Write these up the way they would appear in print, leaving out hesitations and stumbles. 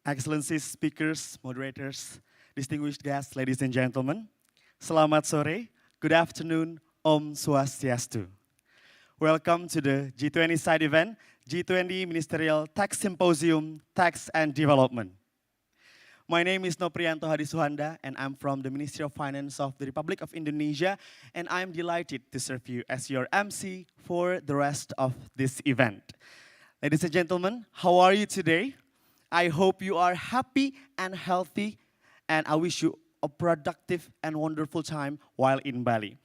Excellencies, speakers, moderators, distinguished guests, ladies and gentlemen. Selamat sore, good afternoon, Om Swastiastu. Welcome to the G20 side event, G20 Ministerial Tax Symposium, Tax and Development. My name is Noprianto Hadisuhanda, and I'm from the Ministry of Finance of the Republic of Indonesia, and I'm delighted to serve you as your MC for the rest of this event. Ladies and gentlemen, how are you today? I hope you are happy and healthy, and I wish you a productive and wonderful time while in Bali.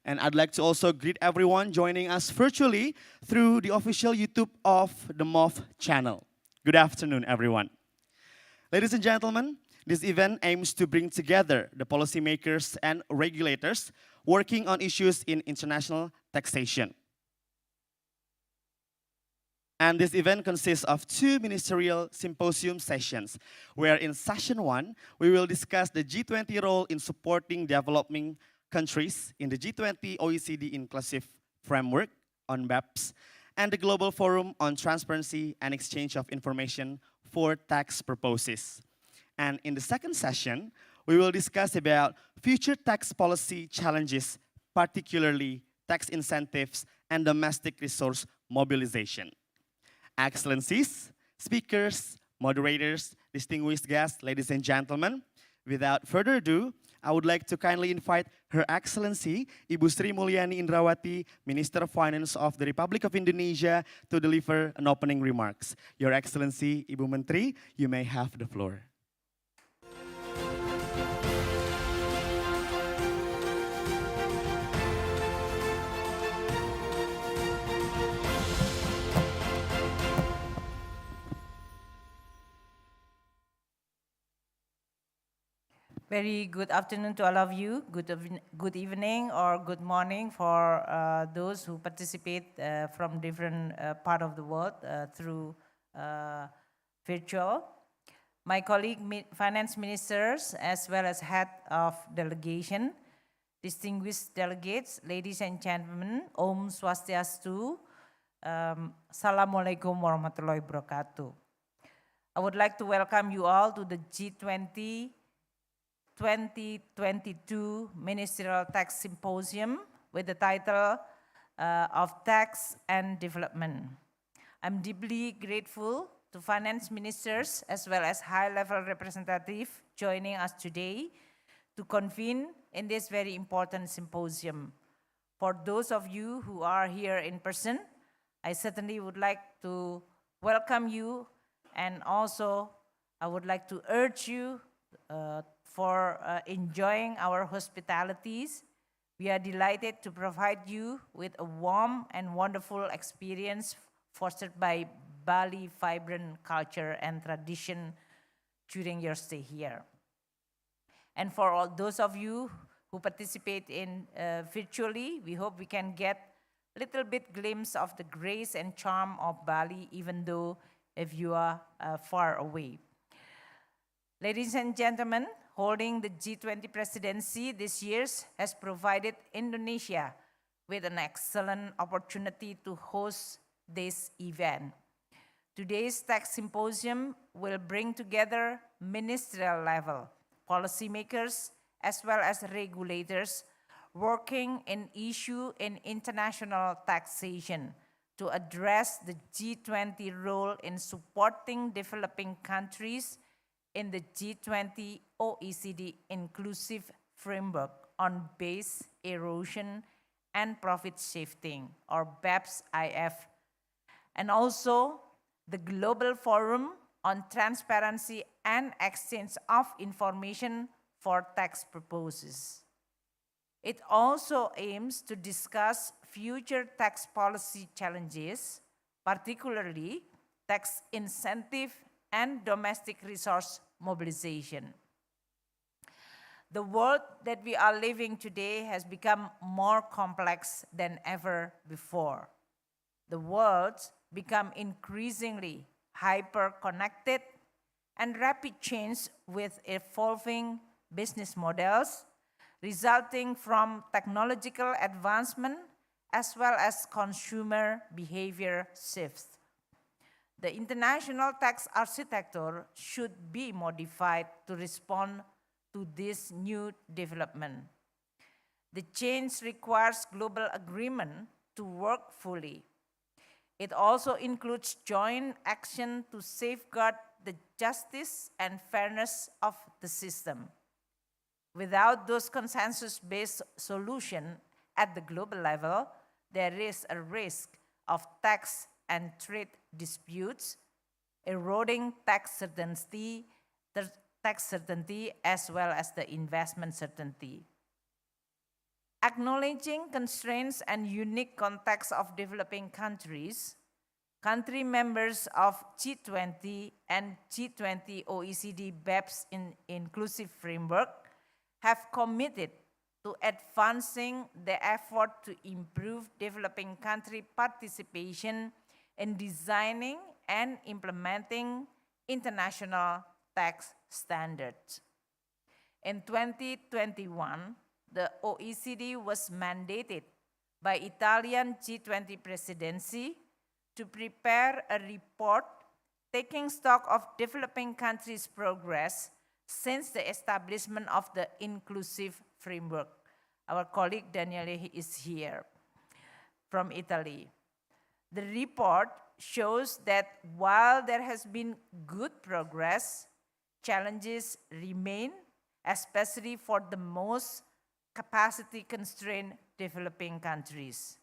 And I'd like to also greet everyone joining us virtually through the official YouTube of the MOF channel. Good afternoon, everyone. Ladies and gentlemen, this event aims to bring together the policymakers and regulators working on issues in international taxation. And this event consists of two ministerial symposium sessions, where in session 1, we will discuss the G20 role in supporting developing countries in the G20 OECD Inclusive Framework on Beps, and the Global Forum on Transparency and Exchange of Information for Tax Purposes. And in the second session, we will discuss about future tax policy challenges, particularly tax incentives and domestic resource mobilization. Excellencies, speakers, moderators, distinguished guests, ladies and gentlemen, without further ado, I would like to kindly invite Her Excellency Ibu Sri Mulyani Indrawati, Minister of Finance of the Republic of Indonesia, to deliver an opening remarks. Your Excellency, Ibu Menteri, you may have the floor. Very good afternoon to all of you. Good evening or good morning for those who participate from different part of the world through virtual. My colleague finance ministers as well as head of delegation, distinguished delegates, ladies and gentlemen, Om Swastiastu, Assalamualaikum warahmatullahi wabarakatuh. I would like to welcome you all to the G20 2022 Ministerial Tax Symposium with the title of Tax and Development. I'm deeply grateful to finance ministers as well as high-level representatives joining us today to convene in this very important symposium. For those of you who are here in person, I certainly would like to welcome you, and also I would like to urge you for enjoying our hospitalities. We are delighted to provide you with a warm and wonderful experience fostered by Bali vibrant culture and tradition during your stay here. And for all those of you who participate in virtually, we hope we can get a little bit glimpse of the grace and charm of Bali, even though if you are far away. Ladies and gentlemen, holding the G20 presidency this year has provided Indonesia with an excellent opportunity to host this event. Today's tax symposium will bring together ministerial level policymakers as well as regulators working in issue in international taxation to address the G20 role in supporting developing countries in the G20 OECD Inclusive Framework on Base Erosion and Profit Shifting, or Beps-IF, and also the Global Forum on Transparency and Exchange of Information for Tax Purposes. It also aims to discuss future tax policy challenges, particularly tax incentive and domestic resource mobilization. The world that we are living today has become more complex than ever before. The world become increasingly hyper-connected and rapid change with evolving business models resulting from technological advancement as well as consumer behavior shifts. the international tax architecture should be modified to respond to this new development. The change requires global agreement to work fully. It also includes joint action to safeguard the justice and fairness of the system. Without those consensus-based solutions at the global level, there is a risk of tax and trade disputes, eroding tax certainty as well as the investment certainty. Acknowledging constraints and unique contexts of developing countries, country members of G20 and G20 OECD Beps inclusive framework have committed to advancing the effort to improve developing country participation in designing and implementing international tax standards. In 2021, the OECD was mandated by Italian G20 presidency to prepare a report taking stock of developing countries' progress since the establishment of the inclusive framework. Our colleague Daniele is here from Italy. The report shows that while there has been good progress, challenges remain, especially for the most capacity-constrained developing countries.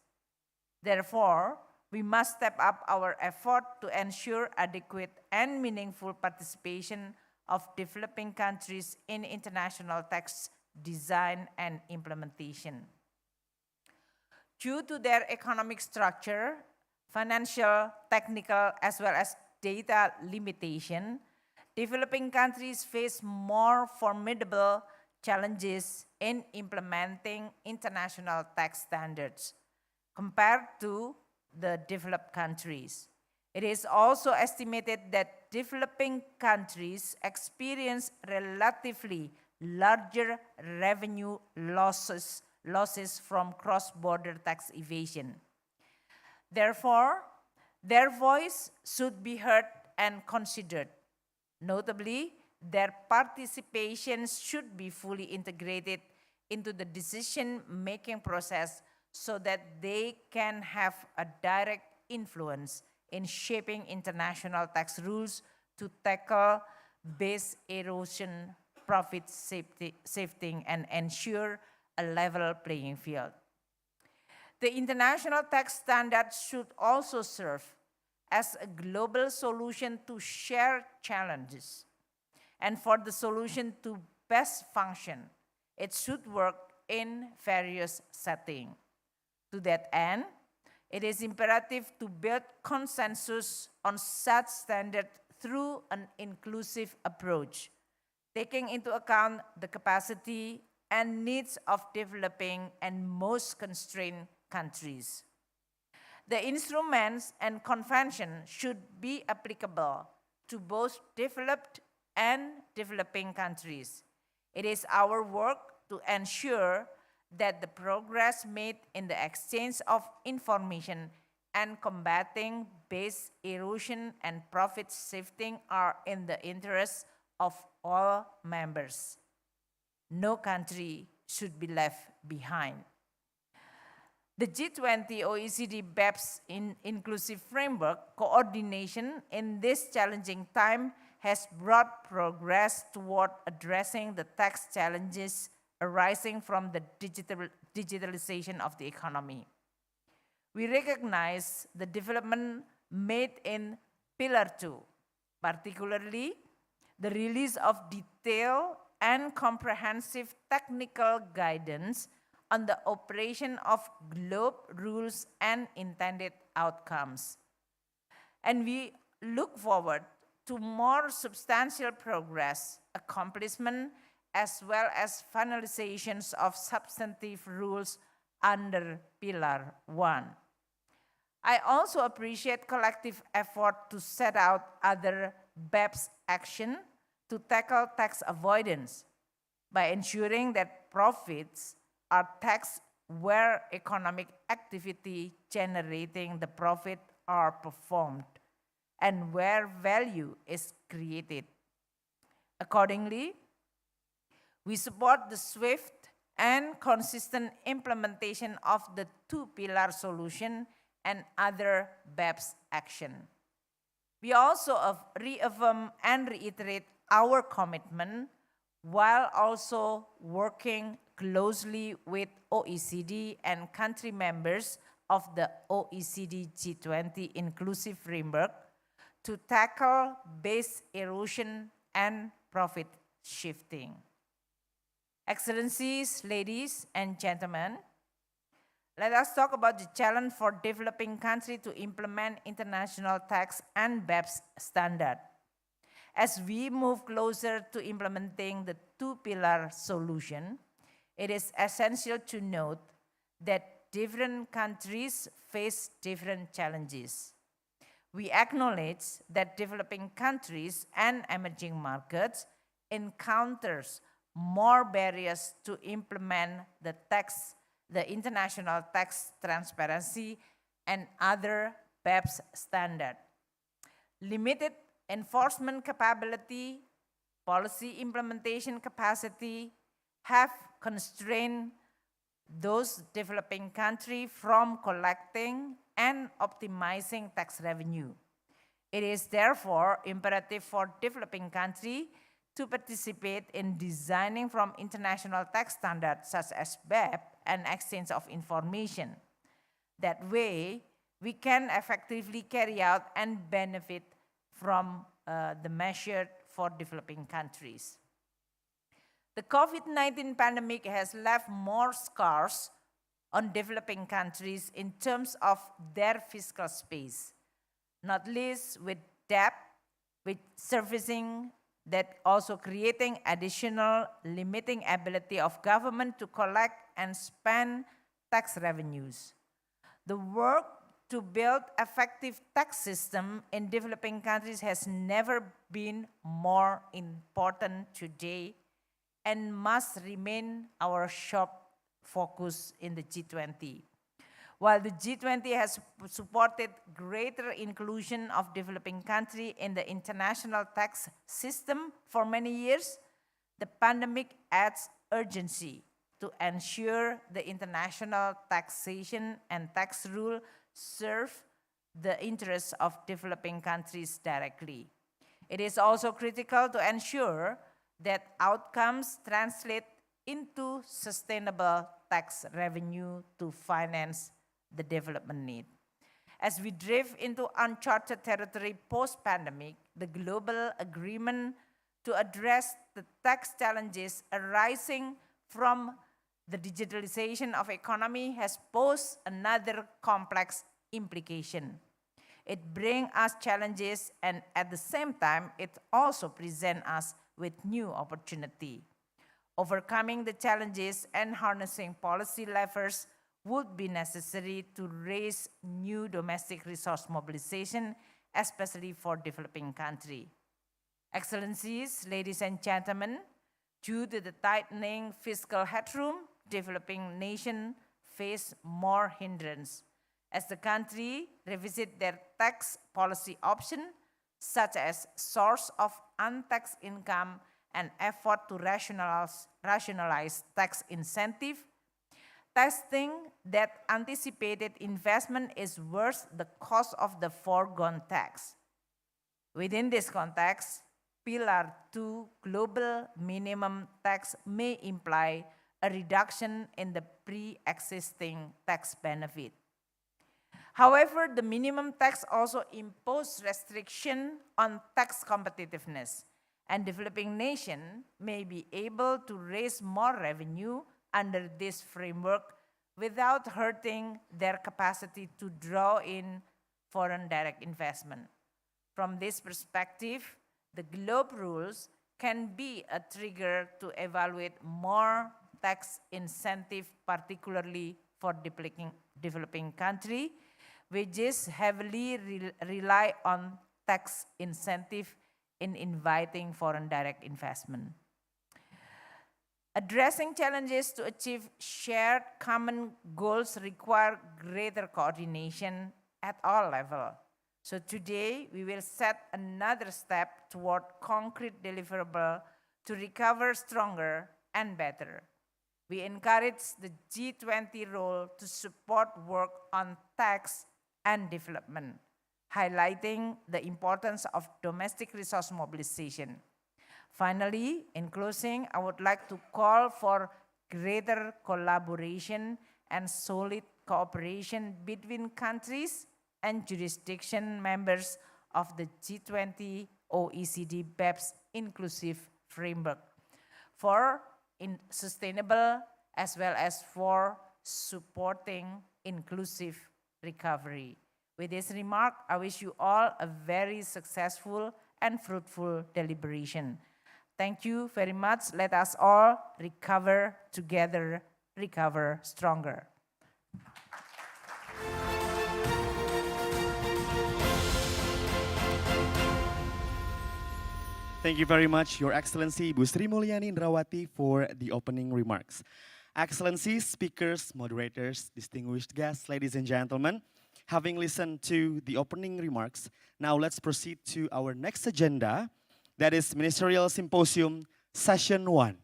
Therefore, we must step up our effort to ensure adequate and meaningful participation of developing countries in international tax design and implementation. Due to their economic structure, financial, technical, as well as data limitation, developing countries face more formidable challenges in implementing international tax standards compared to the developed countries. It is also estimated that developing countries experience relatively larger revenue losses from cross-border tax evasion. Therefore, their voice should be heard and considered. Notably, their participation should be fully integrated into the decision-making process so that they can have a direct influence in shaping international tax rules to tackle base erosion, profit shifting, and ensure a level playing field. The international tax standards should also serve as a global solution to shared challenges. And for the solution to best function, it should work in various settings. To that end, it is imperative to build consensus on such standards through an inclusive approach, taking into account the capacity and needs of developing and most constrained countries. The instruments and conventions should be applicable to both developed and developing countries. It is our work to ensure that the progress made in the exchange of information and combating base erosion and profit shifting are in the interest of all members. No country should be left behind. The G20 OECD Beps inclusive framework coordination in this challenging time has brought progress toward addressing the tax challenges arising from the digitalization of the economy. We recognize the development made in Pillar 2, particularly the release of detailed and comprehensive technical guidance on the operation of globe rules and intended outcomes. And we look forward to more substantial progress, accomplishment, as well as finalizations of substantive rules under Pillar 1. I also appreciate collective effort to set out other Beps action to tackle tax avoidance by ensuring that profits are taxed where economic activity generating the profit are performed. and where value is created. Accordingly, we support the swift and consistent implementation of the two-pillar solution and other Beps action. We also reaffirm and reiterate our commitment while also working closely with OECD and country members of the OECD G20 Inclusive Framework to tackle base erosion and profit shifting. Excellencies, ladies and gentlemen, let us talk about the challenge for developing countries to implement international tax and Beps standard. As we move closer to implementing the two-pillar solution, it is essential to note that different countries face different challenges. We acknowledge that developing countries and emerging markets encounters more barriers to implement the international tax transparency and other Beps standard. Limited enforcement capability, policy implementation capacity have constrained those developing countries from collecting and optimizing tax revenue. It is therefore imperative for developing countries to participate in designing from international tax standards such as BEP and exchange of information. That way, we can effectively carry out and benefit from the measure for developing countries. The COVID-19 pandemic has left more scars on developing countries in terms of their fiscal space, not least with debt, with servicing, that also creating additional limiting ability of government to collect and spend tax revenues. The work to build effective tax system in developing countries has never been more important today and must remain our sharp focus in the G20. While the G20 has supported greater inclusion of developing countries in the international tax system for many years, the pandemic adds urgency to ensure the international taxation and tax rule serve the interests of developing countries directly. It is also critical to ensure that outcomes translate into sustainable tax revenue to finance the development need. As we drift into uncharted territory post-pandemic, the global agreement to address the tax challenges arising from the digitalization of economy has posed another complex implication. It brings us challenges, and at the same time, it also presents us with new opportunity. Overcoming the challenges and harnessing policy levers would be necessary to raise new domestic resource mobilization, especially for developing countries. Excellencies, ladies and gentlemen, due to the tightening fiscal headroom, developing nations face more hindrance as the country revisit their tax policy option, such as source of untaxed income and effort to rationalize tax incentive. Testing that anticipated investment is worth the cost of the foregone tax. Within this context, Pillar 2 global minimum tax may imply a reduction in the pre-existing tax benefit. However, the minimum tax also imposes restriction on tax competitiveness, and developing nations may be able to raise more revenue under this framework without hurting their capacity to draw in foreign direct investment. From this perspective, the GLOBE rules can be a trigger to evaluate more tax incentive, particularly for developing countries, which is heavily rely on tax incentive in inviting foreign direct investment. Addressing challenges to achieve shared common goals require greater coordination at all levels. So today, we will set another step toward concrete deliverable to recover stronger and better. We encourage the G20 role to support work on tax and development, highlighting the importance of domestic resource mobilization. Finally, in closing, I would like to call for greater collaboration and solid cooperation between countries and jurisdiction members of the G20 OECD Beps inclusive framework for sustainable as well as for supporting inclusive recovery. With this remark, I wish you all a very successful and fruitful deliberation. Thank you very much. Let us all recover together, recover stronger. Thank you very much, Your Excellency Bu Sri Mulyani Indrawati, for the opening remarks. Excellencies, speakers, moderators, distinguished guests, ladies and gentlemen, having listened to the opening remarks, now let's proceed to our next agenda, that is Ministerial Symposium Session 1.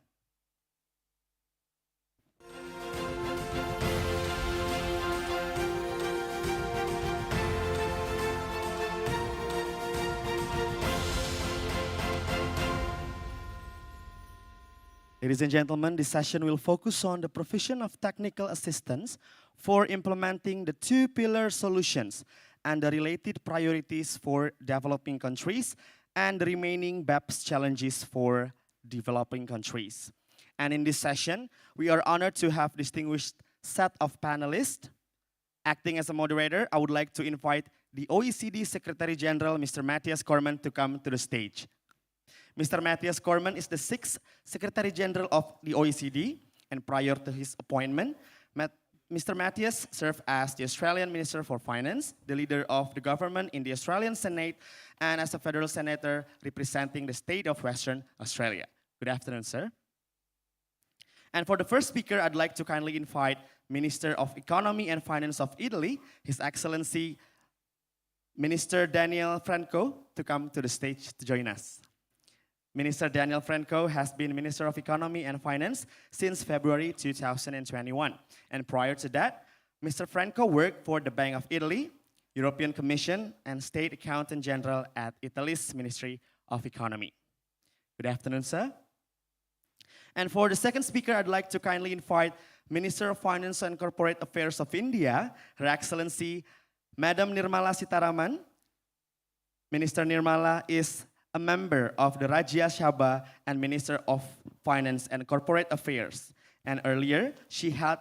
Ladies and gentlemen, this session will focus on the provision of technical assistance for implementing the two-pillar solutions and the related priorities for developing countries and the remaining Beps challenges for developing countries. And in this session, we are honored to have distinguished set of panelists. Acting as a moderator, I would like to invite the OECD Secretary General, Mr. Matthias Cormann, to come to the stage. Mr. Matthias Cormann is the 6th Secretary General of the OECD, and prior to his appointment, Mr. Matthias served as the Australian Minister for Finance, the leader of the government in the Australian Senate, and as a federal senator representing the state of Western Australia. Good afternoon, sir. And for the first speaker, I'd like to kindly invite Minister of Economy and Finance of Italy, His Excellency Minister Daniel Franco, to come to the stage to join us. Minister Daniel Franco has been Minister of Economy and Finance since February 2021. And prior to that, Mr. Franco worked for the Bank of Italy, European Commission, and State Accountant General at Italy's Ministry of Economy. Good afternoon, sir. And for the second speaker, I'd like to kindly invite Minister of Finance and Corporate Affairs of India, Her Excellency Madam Nirmala Sitharaman. Minister Nirmala is a member of the Rajya Sabha and Minister of Finance and Corporate Affairs. And earlier, she had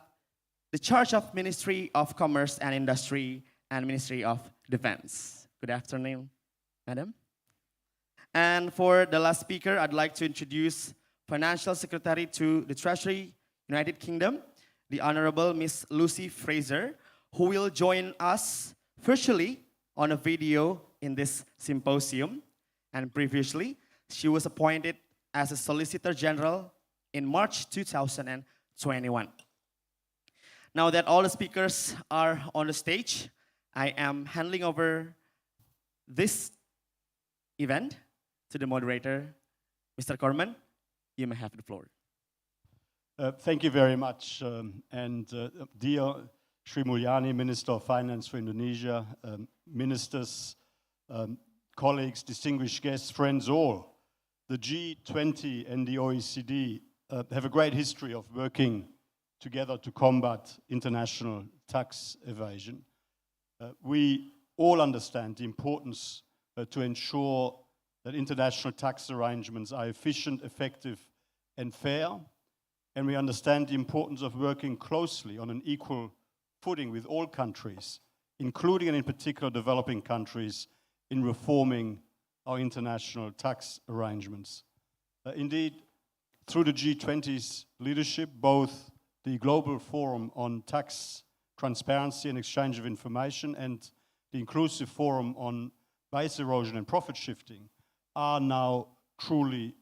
the charge of Ministry of Commerce and Industry and Ministry of Defense. Good afternoon, Madam. And for the last speaker, I'd like to introduce Financial Secretary to the Treasury, United Kingdom, the Honorable Miss Lucy Fraizer, who will join us virtually on a video in this symposium. And previously, she was appointed as a Solicitor General in March 2021. Now that all the speakers are on the stage, I am handing over this event to the moderator, Mr. Cormann. You may have the floor. Thank you very much. Dear Sri Mulyani, Minister of Finance for Indonesia, ministers, colleagues, distinguished guests, friends all, the G20 and the OECD have a great history of working together to combat international tax evasion. We all understand the importance to ensure that international tax arrangements are efficient, effective, and fair. And we understand the importance of working closely on an equal footing with all countries, including and in particular developing countries, in reforming our international tax arrangements. Indeed, through the G20's leadership, both the Global Forum on Tax Transparency and Exchange of Information and the Inclusive Forum on Base Erosion and Profit Shifting are now truly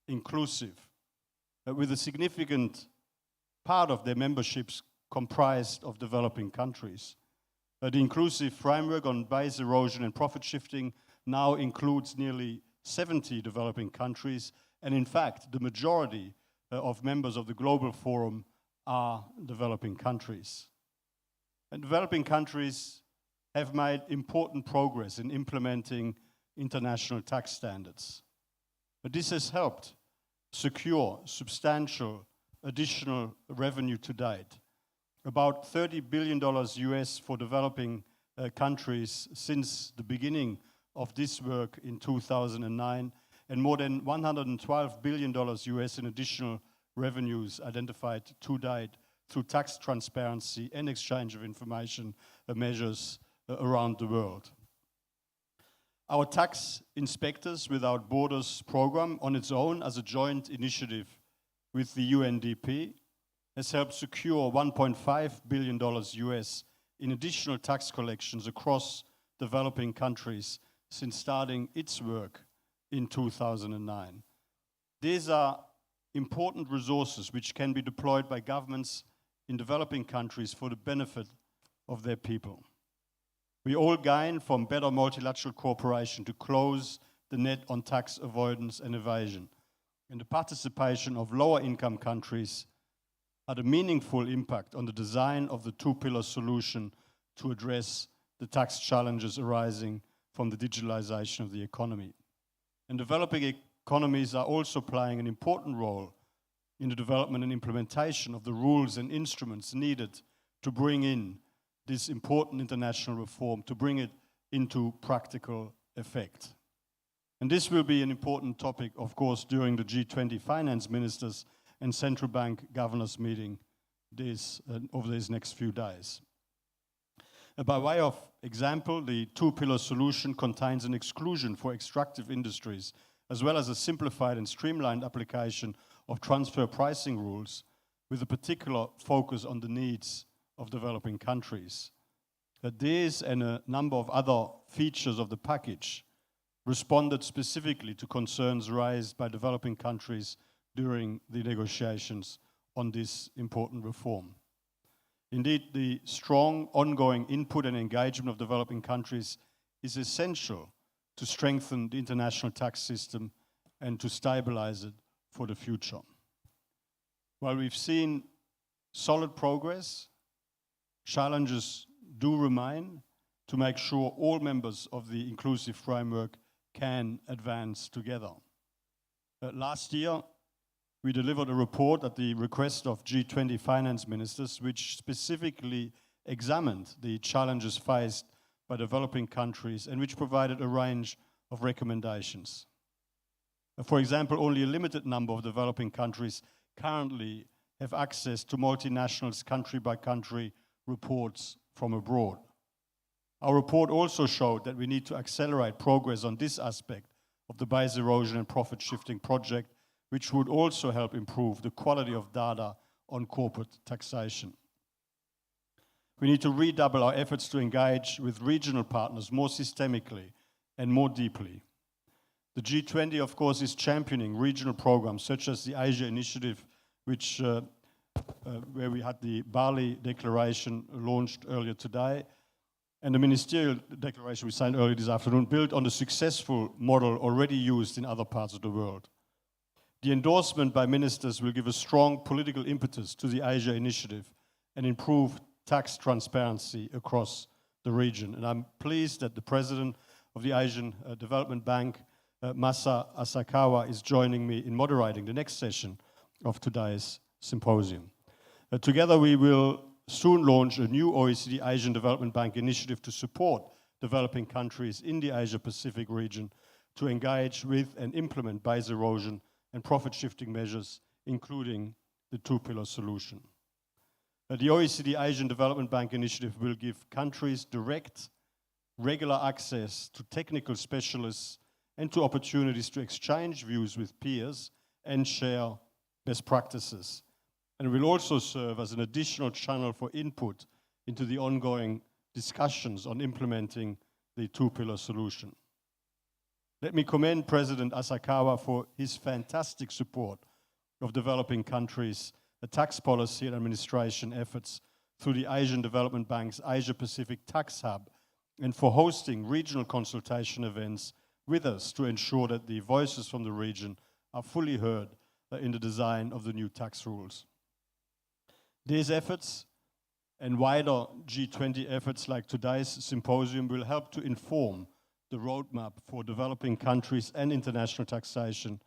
inclusive, with a significant part of their memberships comprised of developing countries. The inclusive framework on base erosion and profit shifting now includes nearly 70 developing countries, and in fact, the majority of members of the Global Forum are developing countries. And developing countries have made important progress in implementing international tax standards. But this has helped secure substantial additional revenue to date. About $30 billion US for developing countries since the beginning of this work in 2009, and more than $112 billion US in additional revenues identified to date through tax transparency and exchange of information measures around the world. Our Tax Inspectors Without Borders program on its own as a joint initiative with the UNDP has helped secure $1.5 billion US in additional tax collections across developing countries since starting its work in 2009. These are important resources which can be deployed by governments in developing countries for the benefit of their people. We all gain from better multilateral cooperation to close the net on tax avoidance and evasion. And the participation of lower income countries had a meaningful impact on the design of the two-pillar solution to address the tax challenges arising from the digitalization of the economy. And developing economies are also playing an important role in the development and implementation of the rules and instruments needed to bring in this important international reform, to bring it into practical effect. And this will be an important topic, of course, during the G20 finance ministers and central bank governors meeting over these next few days. By way of example, the two-pillar solution contains an exclusion for extractive industries, as well as a simplified and streamlined application of transfer pricing rules, with a particular focus on the needs of developing countries. These and a number of other features of the package responded specifically to concerns raised by developing countries during the negotiations on this important reform. Indeed, the strong ongoing input and engagement of developing countries is essential to strengthen the international tax system and to stabilize it for the future. While we've seen solid progress, challenges do remain to make sure all members of the inclusive framework can advance together. Last year, we delivered a report at the request of G20 finance ministers, which specifically examined the challenges faced by developing countries and which provided a range of recommendations. For example, only a limited number of developing countries currently have access to multinationals' country-by-country reports from abroad. Our report also showed that we need to accelerate progress on this aspect of the base erosion and profit shifting project, which would also help improve the quality of data on corporate taxation. We need to redouble our efforts to engage with regional partners more systemically and more deeply. The G20, of course, is championing regional programs such as the Asia Initiative, which where we had the Bali Declaration launched earlier today, and the Ministerial Declaration we signed earlier this afternoon, built on the successful model already used in other parts of the world. The endorsement by ministers will give a strong political impetus to the Asia Initiative and improve tax transparency across the region. And I'm pleased that the president of the Asian Development Bank, Masa Asakawa, is joining me in moderating the next session of today's symposium. Together we will soon launch a new OECD Asian Development Bank initiative to support developing countries in the Asia-Pacific region to engage with and implement base erosion and profit-shifting measures, including the two-pillar solution. The OECD Asian Development Bank initiative will give countries direct, regular access to technical specialists and to opportunities to exchange views with peers and share best practices. And will also serve as an additional channel for input into the ongoing discussions on implementing the two-pillar solution. Let me commend President Asakawa for his fantastic support of developing countries, tax policy and administration efforts through the Asian Development Bank's Asia Pacific Tax Hub, and for hosting regional consultation events with us to ensure that the voices from the region are fully heard in the design of the new tax rules. These efforts and wider G20 efforts like today's symposium will help to inform the roadmap for developing countries and international taxation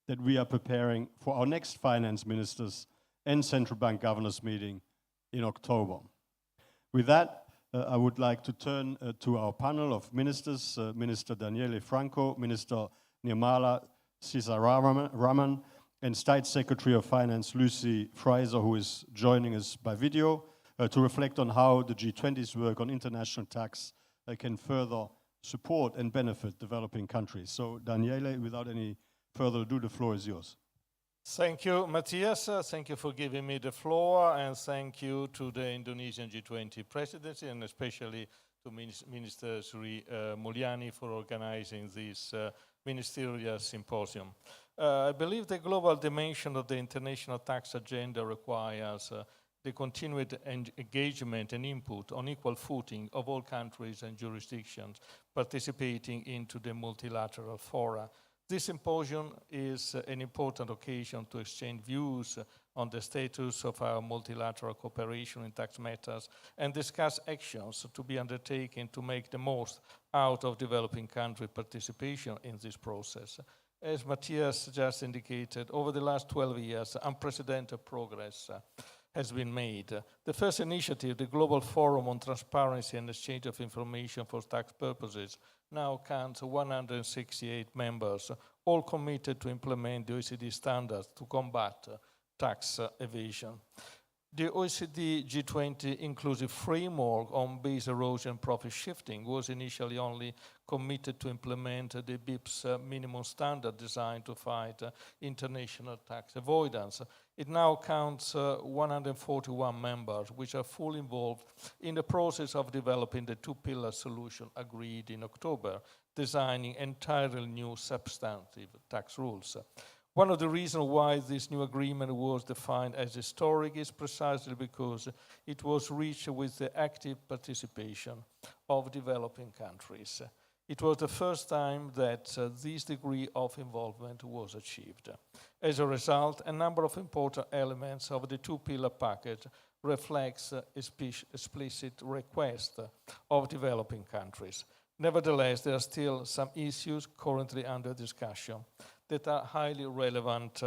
that we are preparing for our next finance ministers and central bank governors meeting in October. With that, I would like to turn to our panel of ministers, Minister Daniele Franco, Minister Nirmala Sisaraman, and State Secretary of Finance Lucy Fraizer, who is joining us by video, to reflect on how the G20's work on international tax can further support and benefit developing countries. So Daniele, without any further ado, the floor is yours. Thank you, Matthias. Thank you for giving me the floor, and thank you to the Indonesian G20 presidency, and especially to Minister Sri Mulyani for organizing this ministerial symposium. I believe the global dimension of the international tax agenda requires the continued engagement and input on equal footing of all countries and jurisdictions participating into the multilateral fora. This symposium is an important occasion to exchange views on the status of our multilateral cooperation in tax matters and discuss actions to be undertaken to make the most out of developing country participation in this process. As Matthias just indicated, over the last 12 years, unprecedented progress has been made. The first initiative, the Global Forum on Transparency and Exchange of Information for Tax Purposes, now counts 168 members, all committed to implement the OECD standards to combat tax evasion. The OECD G20 inclusive framework on base erosion and profit shifting was initially only committed to implement the Beps minimum standard designed to fight international tax avoidance. It now counts 141 members, which are fully involved in the process of developing the two-pillar solution agreed in October, designing entirely new substantive tax rules. One of the reasons why this new agreement was defined as historic is precisely because it was reached with the active participation of developing countries. It was the first time that this degree of involvement was achieved. As a result, a number of important elements of the two-pillar package reflects explicit requests of developing countries. Nevertheless, there are still some issues currently under discussion that are highly relevant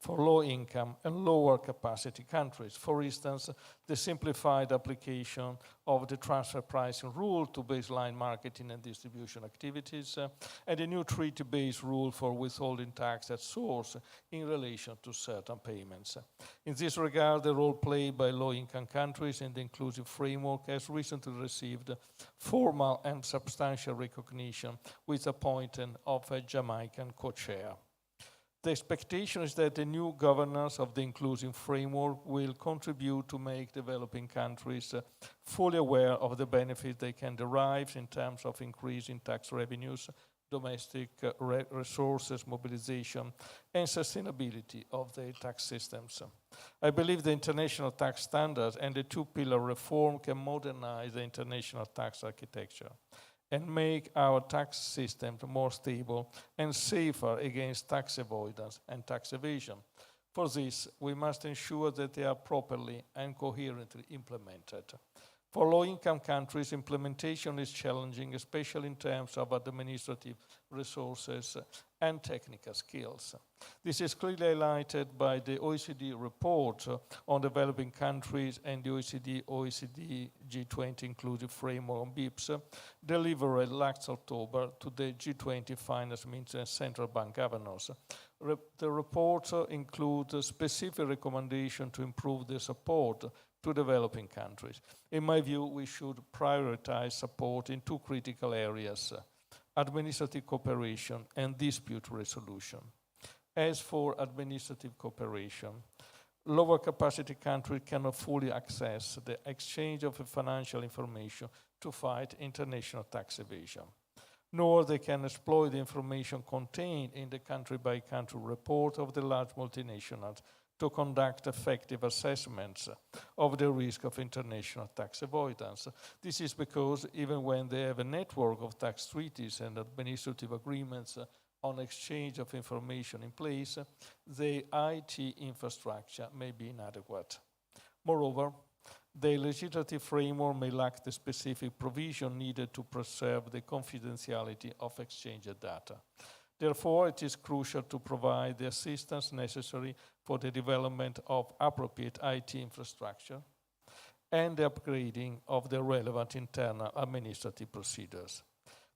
for low-income and lower-capacity countries. For instance, the simplified application of the transfer pricing rule to baseline marketing and distribution activities, and a new treaty-based rule for withholding tax at source in relation to certain payments. In this regard, the role played by low-income countries in the inclusive framework has recently received formal and substantial recognition with the appointment of a Jamaican co-chair. The expectation is that the new governance of the inclusive framework will contribute to make developing countries fully aware of the benefits they can derive in terms of increasing tax revenues, domestic resources mobilization, and sustainability of their tax systems. I believe the international tax standards and the two-pillar reform can modernize the international tax architecture and make our tax system more stable and safer against tax avoidance and tax evasion. For this, we must ensure that they are properly and coherently implemented. For low-income countries, implementation is challenging, especially in terms of administrative resources and technical skills. This is clearly highlighted by the OECD report on developing countries and the OECD G20 inclusive framework on Beps, delivered last October to the G20 finance ministers and central bank governors. The report includes specific recommendations to improve the support to developing countries. In my view, we should prioritize support in two critical areas: administrative cooperation and dispute resolution. As for administrative cooperation, lower capacity countries cannot fully access the exchange of financial information to fight international tax evasion, nor they can exploit the information contained in the country-by-country report of the large multinationals to conduct effective assessments of the risk of international tax avoidance. This is because even when they have a network of tax treaties and administrative agreements on exchange of information in place, the IT infrastructure may be inadequate. Moreover, the legislative framework may lack the specific provision needed to preserve the confidentiality of exchanged data. Therefore, it is crucial to provide the assistance necessary for the development of appropriate IT infrastructure and the upgrading of the relevant internal administrative procedures.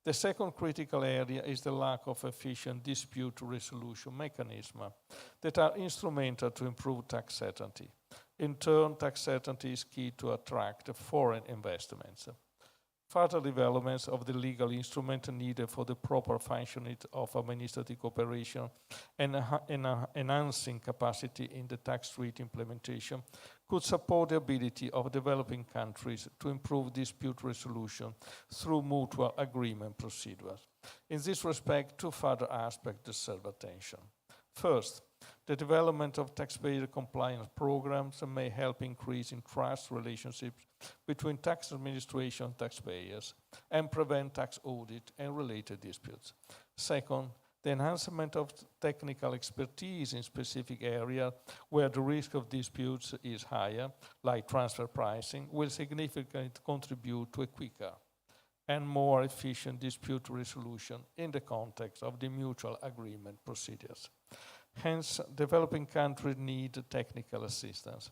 The second critical area is the lack of efficient dispute resolution mechanisms that are instrumental to improve tax certainty. In turn, tax certainty is key to attract foreign investments. Further developments of the legal instrument needed for the proper functioning of administrative cooperation and enhancing capacity in the tax treaty implementation could support the ability of developing countries to improve dispute resolution through mutual agreement procedures. In this respect, two further aspects deserve attention. First, the development of taxpayer compliance programs may help increase in trust relationships between tax administration and taxpayers and prevent tax audit and related disputes. Second, the enhancement of technical expertise in specific areas where the risk of disputes is higher, like transfer pricing, will significantly contribute to a quicker and more efficient dispute resolution in the context of the mutual agreement procedures. Hence, developing countries need technical assistance.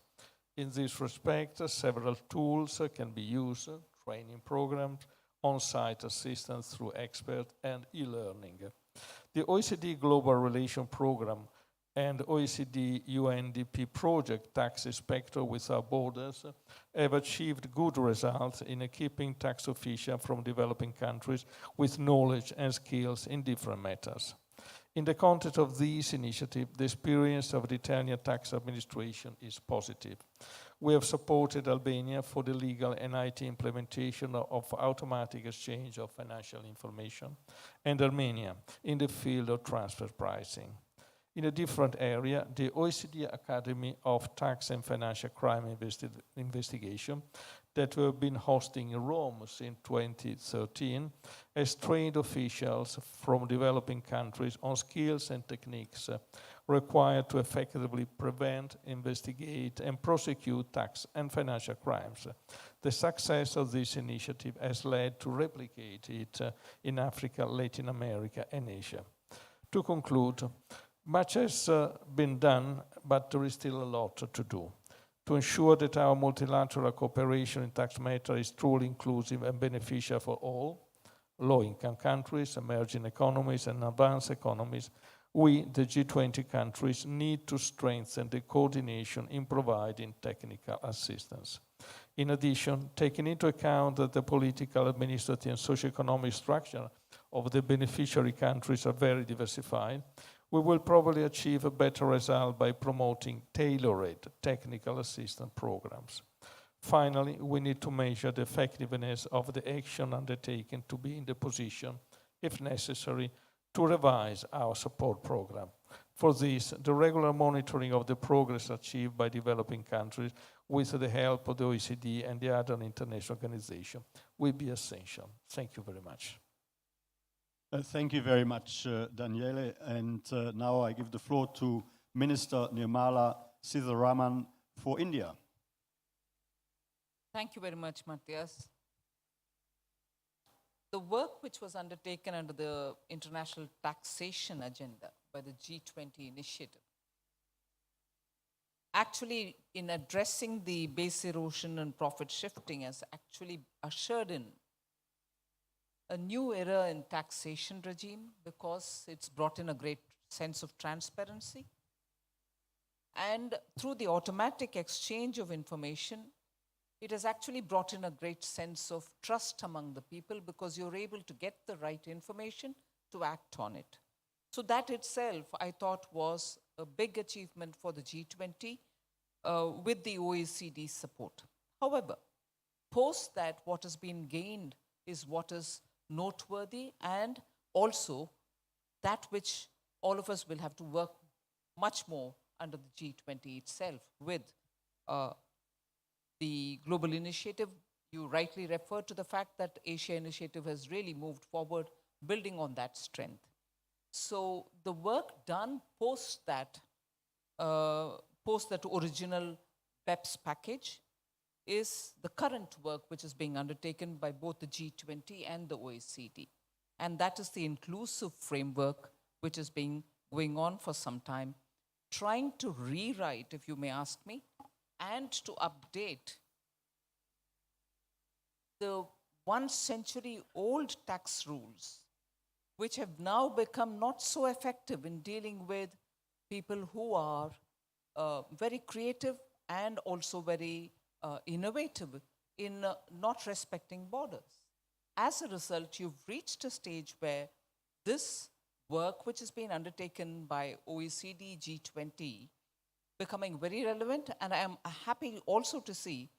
In this respect, several tools can be used, training programs, on-site assistance through experts, and e-learning. The OECD Global Relations Program and OECD UNDP project Tax Inspector Without Borders have achieved good results in keeping tax officials from developing countries with knowledge and skills in different matters. In the context of this initiative, the experience of the Italian tax administration is positive. We have supported Albania for the legal and IT implementation of automatic exchange of financial information, and Armenia in the field of transfer pricing. In a different area, the OECD Academy of Tax and Financial Crime Investigation that we have been hosting in Rome since 2013 has trained officials from developing countries on skills and techniques required to effectively prevent, investigate, and prosecute tax and financial crimes. The success of this initiative has led to replicate it in Africa, Latin America, and Asia. To conclude, much has been done, but there is still a lot to do to ensure that our multilateral cooperation in tax matters is truly inclusive and beneficial for all, low-income countries, emerging economies, and advanced economies. We, the G20 countries, need to strengthen the coordination in providing technical assistance. In addition, taking into account that the political, administrative, and socio-economic structure of the beneficiary countries are very diversified, we will probably achieve a better result by promoting tailored technical assistance programs. Finally, we need to measure the effectiveness of the action undertaken to be in the position, if necessary, to revise our support program. For this, the regular monitoring of the progress achieved by developing countries with the help of the OECD and the other international organizations will be essential. Thank you very much. Thank you very much, Daniele. And now I give the floor to Minister Nirmala Sitharaman for India. Thank you very much, Matthias. The work which was undertaken under the International Taxation Agenda by the G20 initiative, actually in addressing the base erosion and profit shifting, has actually ushered in a new era in taxation regime because it's brought in a great sense of transparency. And through the automatic exchange of information, it has actually brought in a great sense of trust among the people because you're able to get the right information to act on it. So that itself, I thought, was a big achievement for the G20 with the OECD support. However, post that, what has been gained is what is noteworthy and also that which all of us will have to work much more under the G20 itself with uh, the global initiative. You rightly referred to the fact that Asia Initiative has really moved forward, building on that strength. So the work done post that original Beps package is the current work which is being undertaken by both the G20 and the OECD. And that is the inclusive framework which has been going on for some time, trying to rewrite, if you may ask me, and to update the 1 century old tax rules, which have now become not so effective in dealing with people who are very creative and also very innovative in not respecting borders. As a result, you've reached a stage where this work, which has been undertaken by OECD G20, becoming very relevant, and I am happy also to see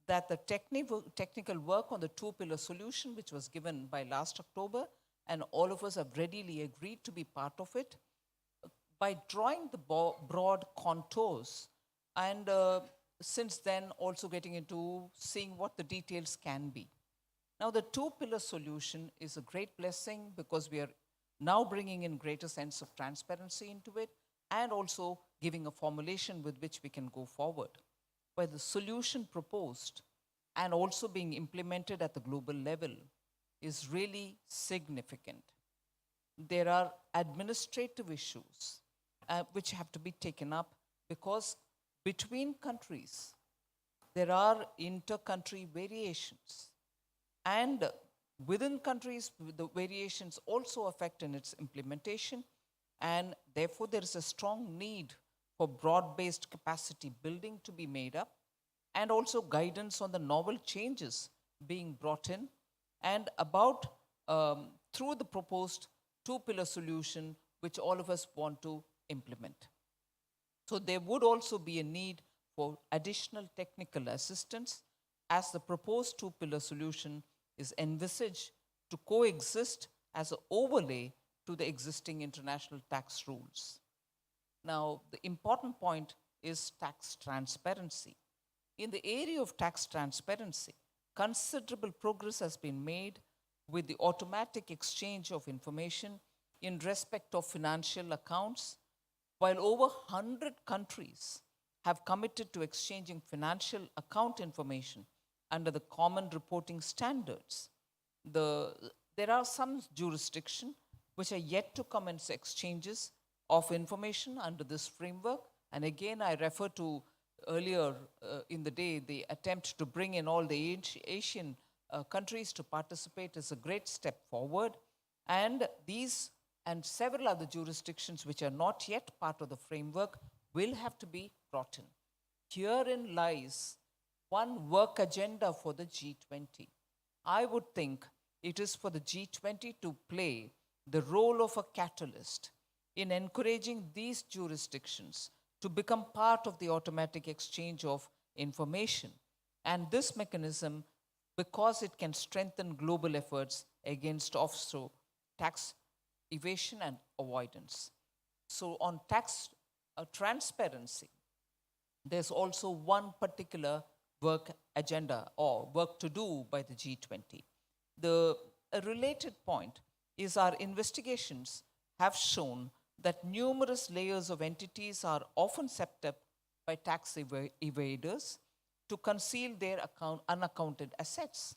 that the technical work on the 2-pillar solution, which was given by last October, and all of us have readily agreed to be part of it, by drawing the broad contours, and since then also getting into seeing what the details can be. Now, the 2-pillar solution is a great blessing because we are now bringing in greater sense of transparency into it and also giving a formulation with which we can go forward, where the solution proposed and also being implemented at the global level is really significant. There are administrative issues which have to be taken up because between countries, there are inter-country variations. And within countries, the variations also affect in its implementation. And therefore, there is a strong need for broad-based capacity building to be made up and also guidance on the novel changes being brought in and about through the proposed 2-pillar solution, which all of us want to implement. So there would also be a need for additional technical assistance as the proposed 2-pillar solution is envisaged to coexist as an overlay to the existing international tax rules. Now, the important point is tax transparency. In the area of tax transparency, considerable progress has been made with the automatic exchange of information in respect of financial accounts, while over 100 countries have committed to exchanging financial account information under the common reporting standards. There are some jurisdictions which are yet to commence exchanges of information under this framework. And again, I refer to earlier in the day, the attempt to bring in all the Asian countries to participate is a great step forward. And these and several other jurisdictions which are not yet part of the framework will have to be brought in. Herein lies one work agenda for the G20. I would think it is for the G20 to play the role of a catalyst in encouraging these jurisdictions to become part of the automatic exchange of information. And this mechanism, because it can strengthen global efforts against offshore tax evasion and avoidance. So on tax transparency, there's also one particular work agenda or work to do by the G20. A related point is our investigations have shown that numerous layers of entities are often set up by tax evaders to conceal their unaccounted assets.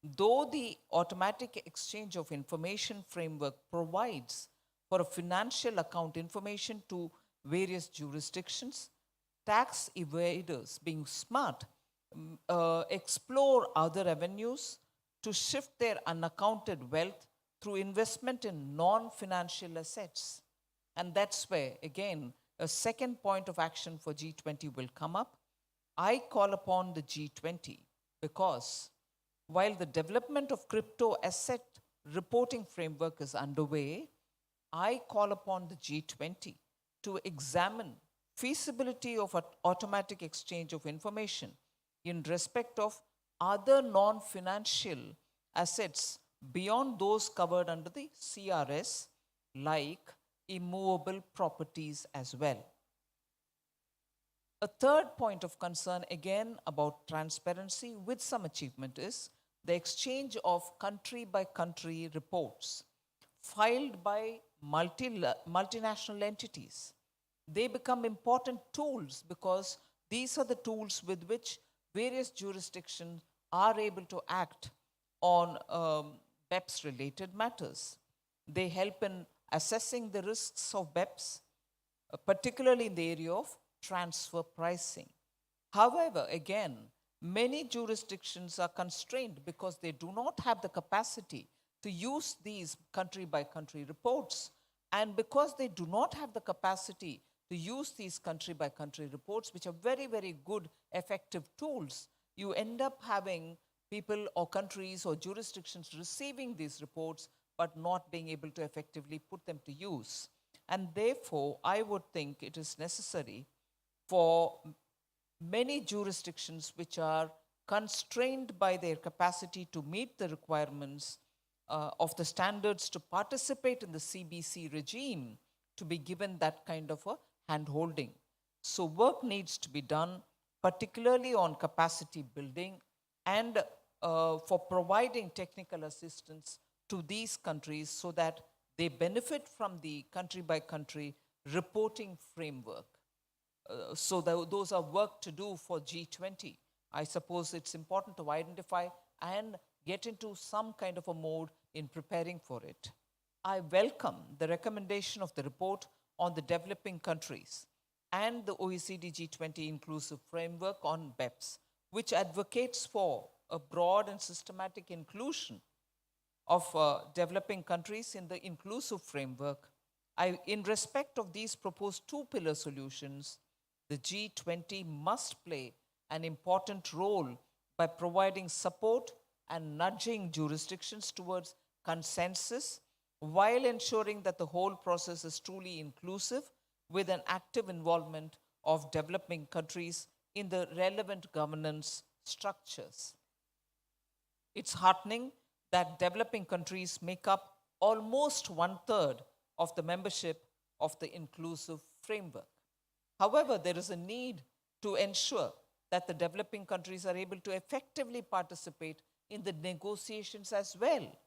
Though the automatic exchange of information framework provides for a financial account information to various jurisdictions, tax evaders, being smart, explore other avenues to shift their unaccounted wealth through investment in non-financial assets. And that's where, again, a second point of action for G20 will come up. I call upon the G20 because while the development of crypto asset reporting framework is underway, I call upon the G20 to examine feasibility of an automatic exchange of information in respect of other non-financial assets beyond those covered under the CRS, like immovable properties as well. A third point of concern, again about transparency with some achievement, is the exchange of country by country reports filed by multinational entities. They become important tools because these are the tools with which various jurisdictions are able to act on BEPS related matters. They help in assessing the risks of BEPS, particularly in the area of transfer pricing. However, again, many jurisdictions are constrained because they do not have the capacity to use these country by country reports. And because they do not have the capacity to use these country by country reports, which are very, very good, effective tools, you end up having people or countries or jurisdictions receiving these reports but not being able to effectively put them to use. And therefore, I would think it is necessary for many jurisdictions which are constrained by their capacity to meet the requirements of the standards to participate in the CBC regime to be given that kind of a hand-holding. So work needs to be done, particularly on capacity building and for providing technical assistance to these countries so that they benefit from the country by country reporting framework. So those are work to do for G20. I suppose it's important to identify and get into some kind of a mode in preparing for it. I welcome the recommendation of the report on the developing countries and the OECD G20 inclusive framework on BEPS, which advocates for a broad and systematic inclusion of developing countries in the inclusive framework. In respect of these proposed two-pillar solutions, the G20 must play an important role by providing support and nudging jurisdictions towards consensus while ensuring that the whole process is truly inclusive with an active involvement of developing countries in the relevant governance structures. It's heartening that developing countries make up almost 1/3 of the membership of the inclusive framework. However, there is a need to ensure that the developing countries are able to effectively participate in the negotiations as well.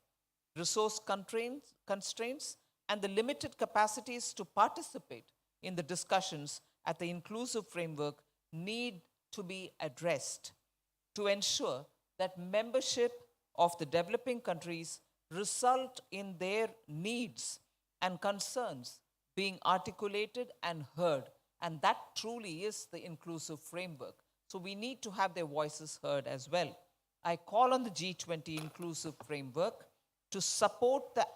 Resource constraints and the limited capacities to participate in the discussions at the inclusive framework need to be addressed to ensure that membership of the developing countries result in their needs and concerns being articulated and heard. And that truly is the inclusive framework. So we need to have their voices heard as well. I call on the G20 inclusive framework to support the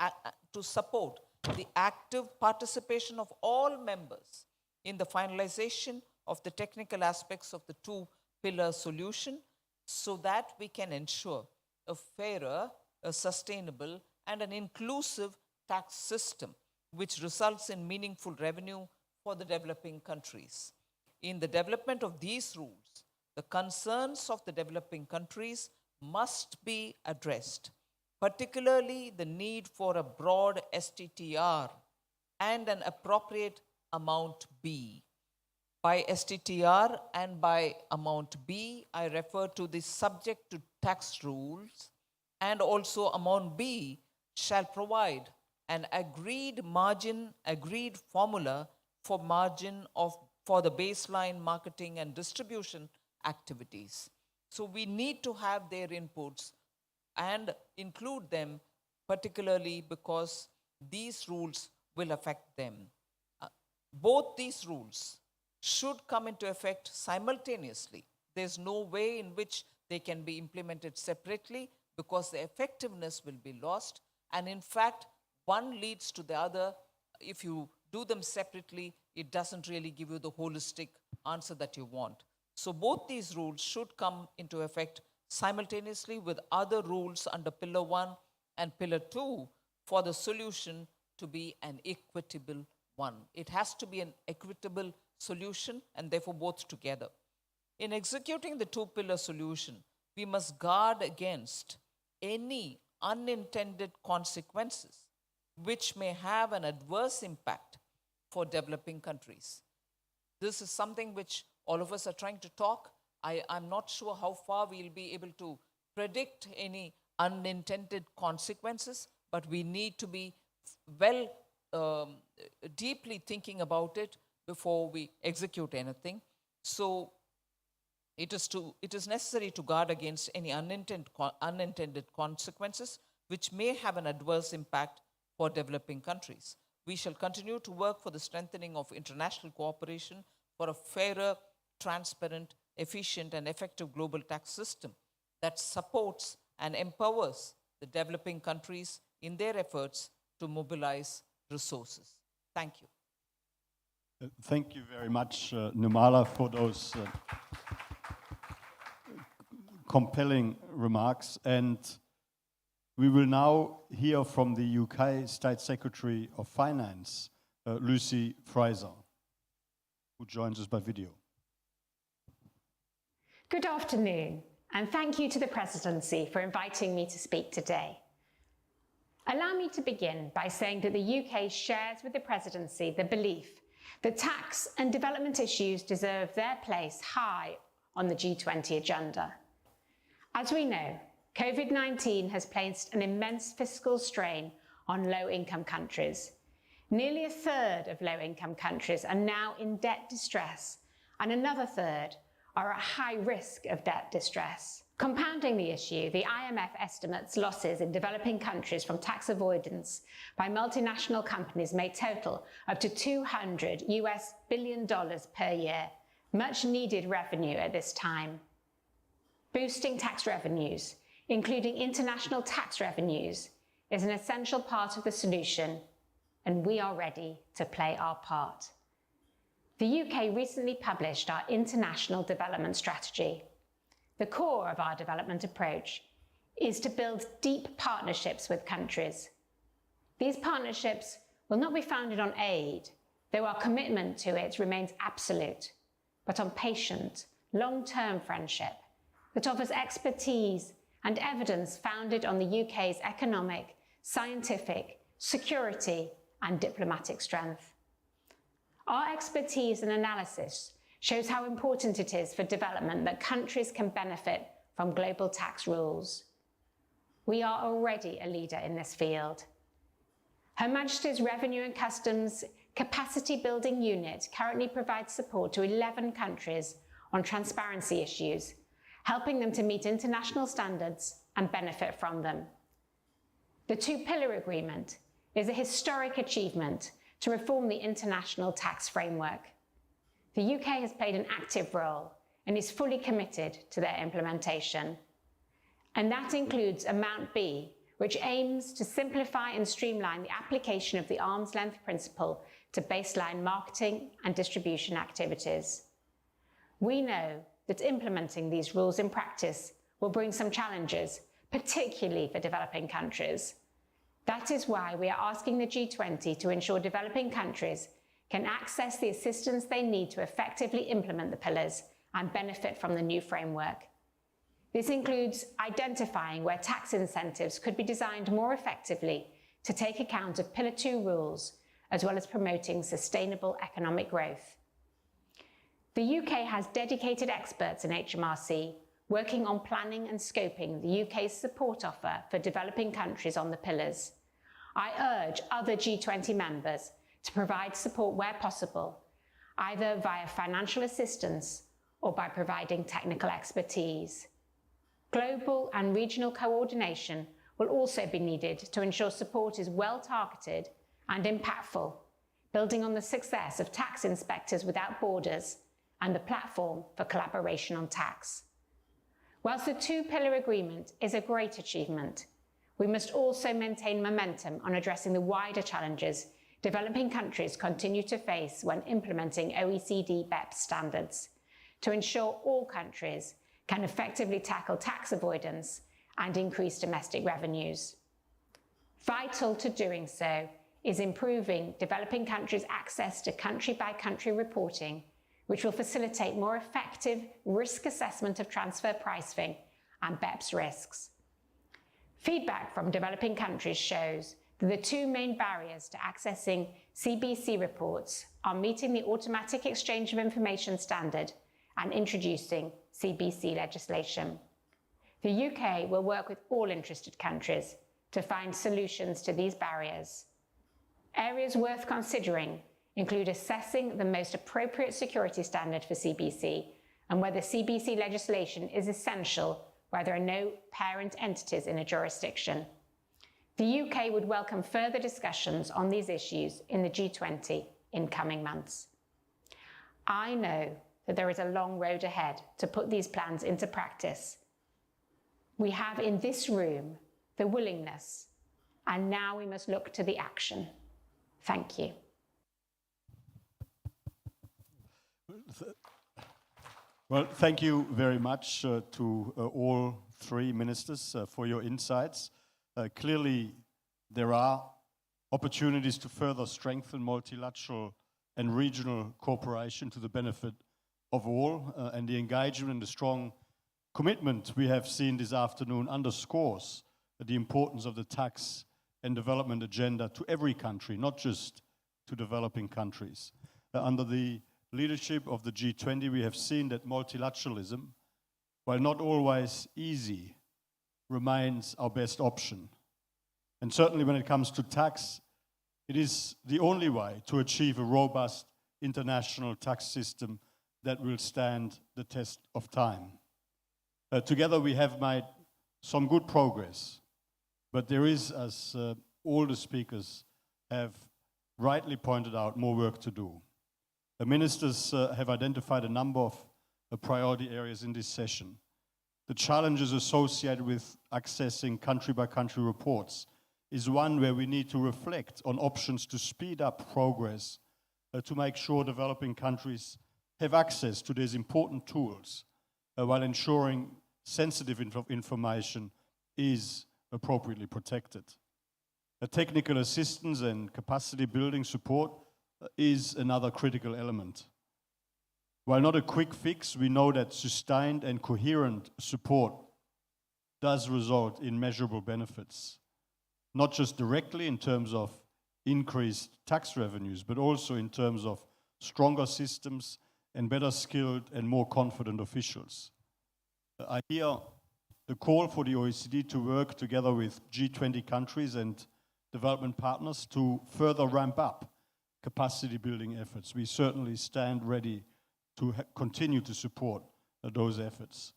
active participation of all members in the finalization of the technical aspects of the two-pillar solution so that we can ensure a fairer, a sustainable, and an inclusive tax system which results in meaningful revenue for the developing countries. In the development of these rules, the concerns of the developing countries must be addressed, particularly the need for a broad STTR and an appropriate amount B. By STTR and by amount B, I refer to the subject to tax rules, and also amount B shall provide an agreed margin, agreed formula for for the baseline marketing and distribution activities. So we need to have their inputs and include them, particularly because these rules will affect them. Both these rules should come into effect simultaneously. There's no way in which they can be implemented separately because the effectiveness will be lost. And in fact, one leads to the other. If you do them separately, it doesn't really give you the holistic answer that you want. So both these rules should come into effect simultaneously with other rules under Pillar 1 and Pillar 2 for the solution to be an equitable one. It has to be an equitable solution and therefore both together. In executing the two-pillar solution, we must guard against any unintended consequences which may have an adverse impact for developing countries. This is something which All of us are trying to talk. I'm not sure how far we'll be able to predict any unintended consequences, but we need to be deeply thinking about it before we execute anything. So it is necessary to guard against any unintended consequences which may have an adverse impact for developing countries. We shall continue to work for the strengthening of international cooperation for a fairer, transparent, efficient, and effective global tax system that supports and empowers the developing countries in their efforts to mobilize resources. Thank you. Thank you very much, Numala, for those compelling remarks. And we will now hear from the UK State Secretary of Finance, Lucy Fraizer, who joins us by video. Good afternoon, and thank you to the Presidency for inviting me to speak today. Allow me to begin by saying that the UK shares with the Presidency the belief that tax and development issues deserve their place high on the G20 agenda. As we know, COVID-19 has placed an immense fiscal strain on low-income countries. Nearly a third of low-income countries are now in debt distress, and another third are at high risk of debt distress. Compounding the issue, the IMF estimates losses in developing countries from tax avoidance by multinational companies may total up to $200 billion per year, much needed revenue at this time. Boosting tax revenues, including international tax revenues, is an essential part of the solution, and we are ready to play our part. The UK recently published our International Development Strategy. The core of our development approach is to build deep partnerships with countries. These partnerships will not be founded on aid, though our commitment to it remains absolute, but on patient, long-term friendship that offers expertise and evidence founded on the UK's economic, scientific, security, and diplomatic strength. Our expertise and analysis shows how important it is for development that countries can benefit from global tax rules. We are already a leader in this field. Her Majesty's Revenue and Customs Capacity Building Unit currently provides support to 11 countries on transparency issues, helping them to meet international standards and benefit from them. The Two-Pillar Agreement is a historic achievement to reform the international tax framework. The UK has played an active role and is fully committed to their implementation. And that includes Amount B, which aims to simplify and streamline the application of the arm's length principle to baseline marketing and distribution activities. We know that implementing these rules in practice will bring some challenges, particularly for developing countries. That is why we are asking the G20 to ensure developing countries can access the assistance they need to effectively implement the pillars and benefit from the new framework. This includes identifying where tax incentives could be designed more effectively to take account of Pillar 2 rules, as well as promoting sustainable economic growth. The UK has dedicated experts in HMRC working on planning and scoping the UK's support offer for developing countries on the pillars. I urge other G20 members to provide support where possible, either via financial assistance or by providing technical expertise. Global and regional coordination will also be needed to ensure support is well targeted and impactful, building on the success of Tax Inspectors Without Borders and the Platform for Collaboration on Tax. Whilst the Two-Pillar Agreement is a great achievement, we must also maintain momentum on addressing the wider challenges developing countries continue to face when implementing OECD Beps standards to ensure all countries can effectively tackle tax avoidance and increase domestic revenues. Vital to doing so is improving developing countries' access to country-by-country reporting, which will facilitate more effective risk assessment of transfer pricing and Beps risks. Feedback from developing countries shows that the two main barriers to accessing CBC reports are meeting the Automatic Exchange of Information standard and introducing CBC legislation. The UK will work with all interested countries to find solutions to these barriers. Areas worth considering include assessing the most appropriate security standard for CBC and whether CBC legislation is essential where there are no parent entities in a jurisdiction. The UK would welcome further discussions on these issues in the G20 in coming months. I know that there is a long road ahead to put these plans into practice. We have in this room the willingness, and now we must look to the action. Thank you. Well, thank you very much to all three ministers for your insights. Clearly, there are opportunities to further strengthen multilateral and regional cooperation to the benefit of all, and the engagement and the strong commitment we have seen this afternoon underscores the importance of the tax and development agenda to every country, not just to developing countries. Under the leadership of the G20, we have seen that multilateralism, while not always easy, remains our best option. And certainly when it comes to tax, it is the only way to achieve a robust international tax system that will stand the test of time. Together we have made some good progress, but there is, as all the speakers have rightly pointed out, more work to do. The ministers have identified a number of priority areas in this session. The challenges associated with accessing country-by-country reports is one where we need to reflect on options to speed up progress to make sure developing countries have access to these important tools while ensuring sensitive information is appropriately protected. Technical assistance and capacity building support is another critical element. While not a quick fix, we know that sustained and coherent support does result in measurable benefits, not just directly in terms of increased tax revenues, but also in terms of stronger systems and better skilled and more confident officials. I hear the call for the OECD to work together with G20 countries and development partners to further ramp up capacity building efforts. We certainly stand ready to continue to support those efforts.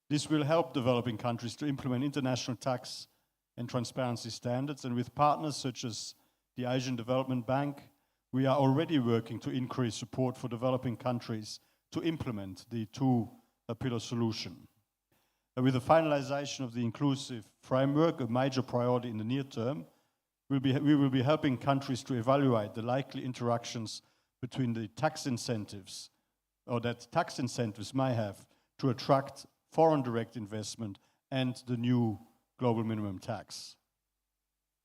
This will help developing countries to implement international tax and transparency standards, and with partners such as the Asian Development Bank, we are already working to increase support for developing countries to implement the two-pillar solution. With the finalization of the inclusive framework, a major priority in the near term, we will be helping countries to evaluate the likely interactions between the tax incentives, or that tax incentives may have to attract foreign direct investment and the new global minimum tax.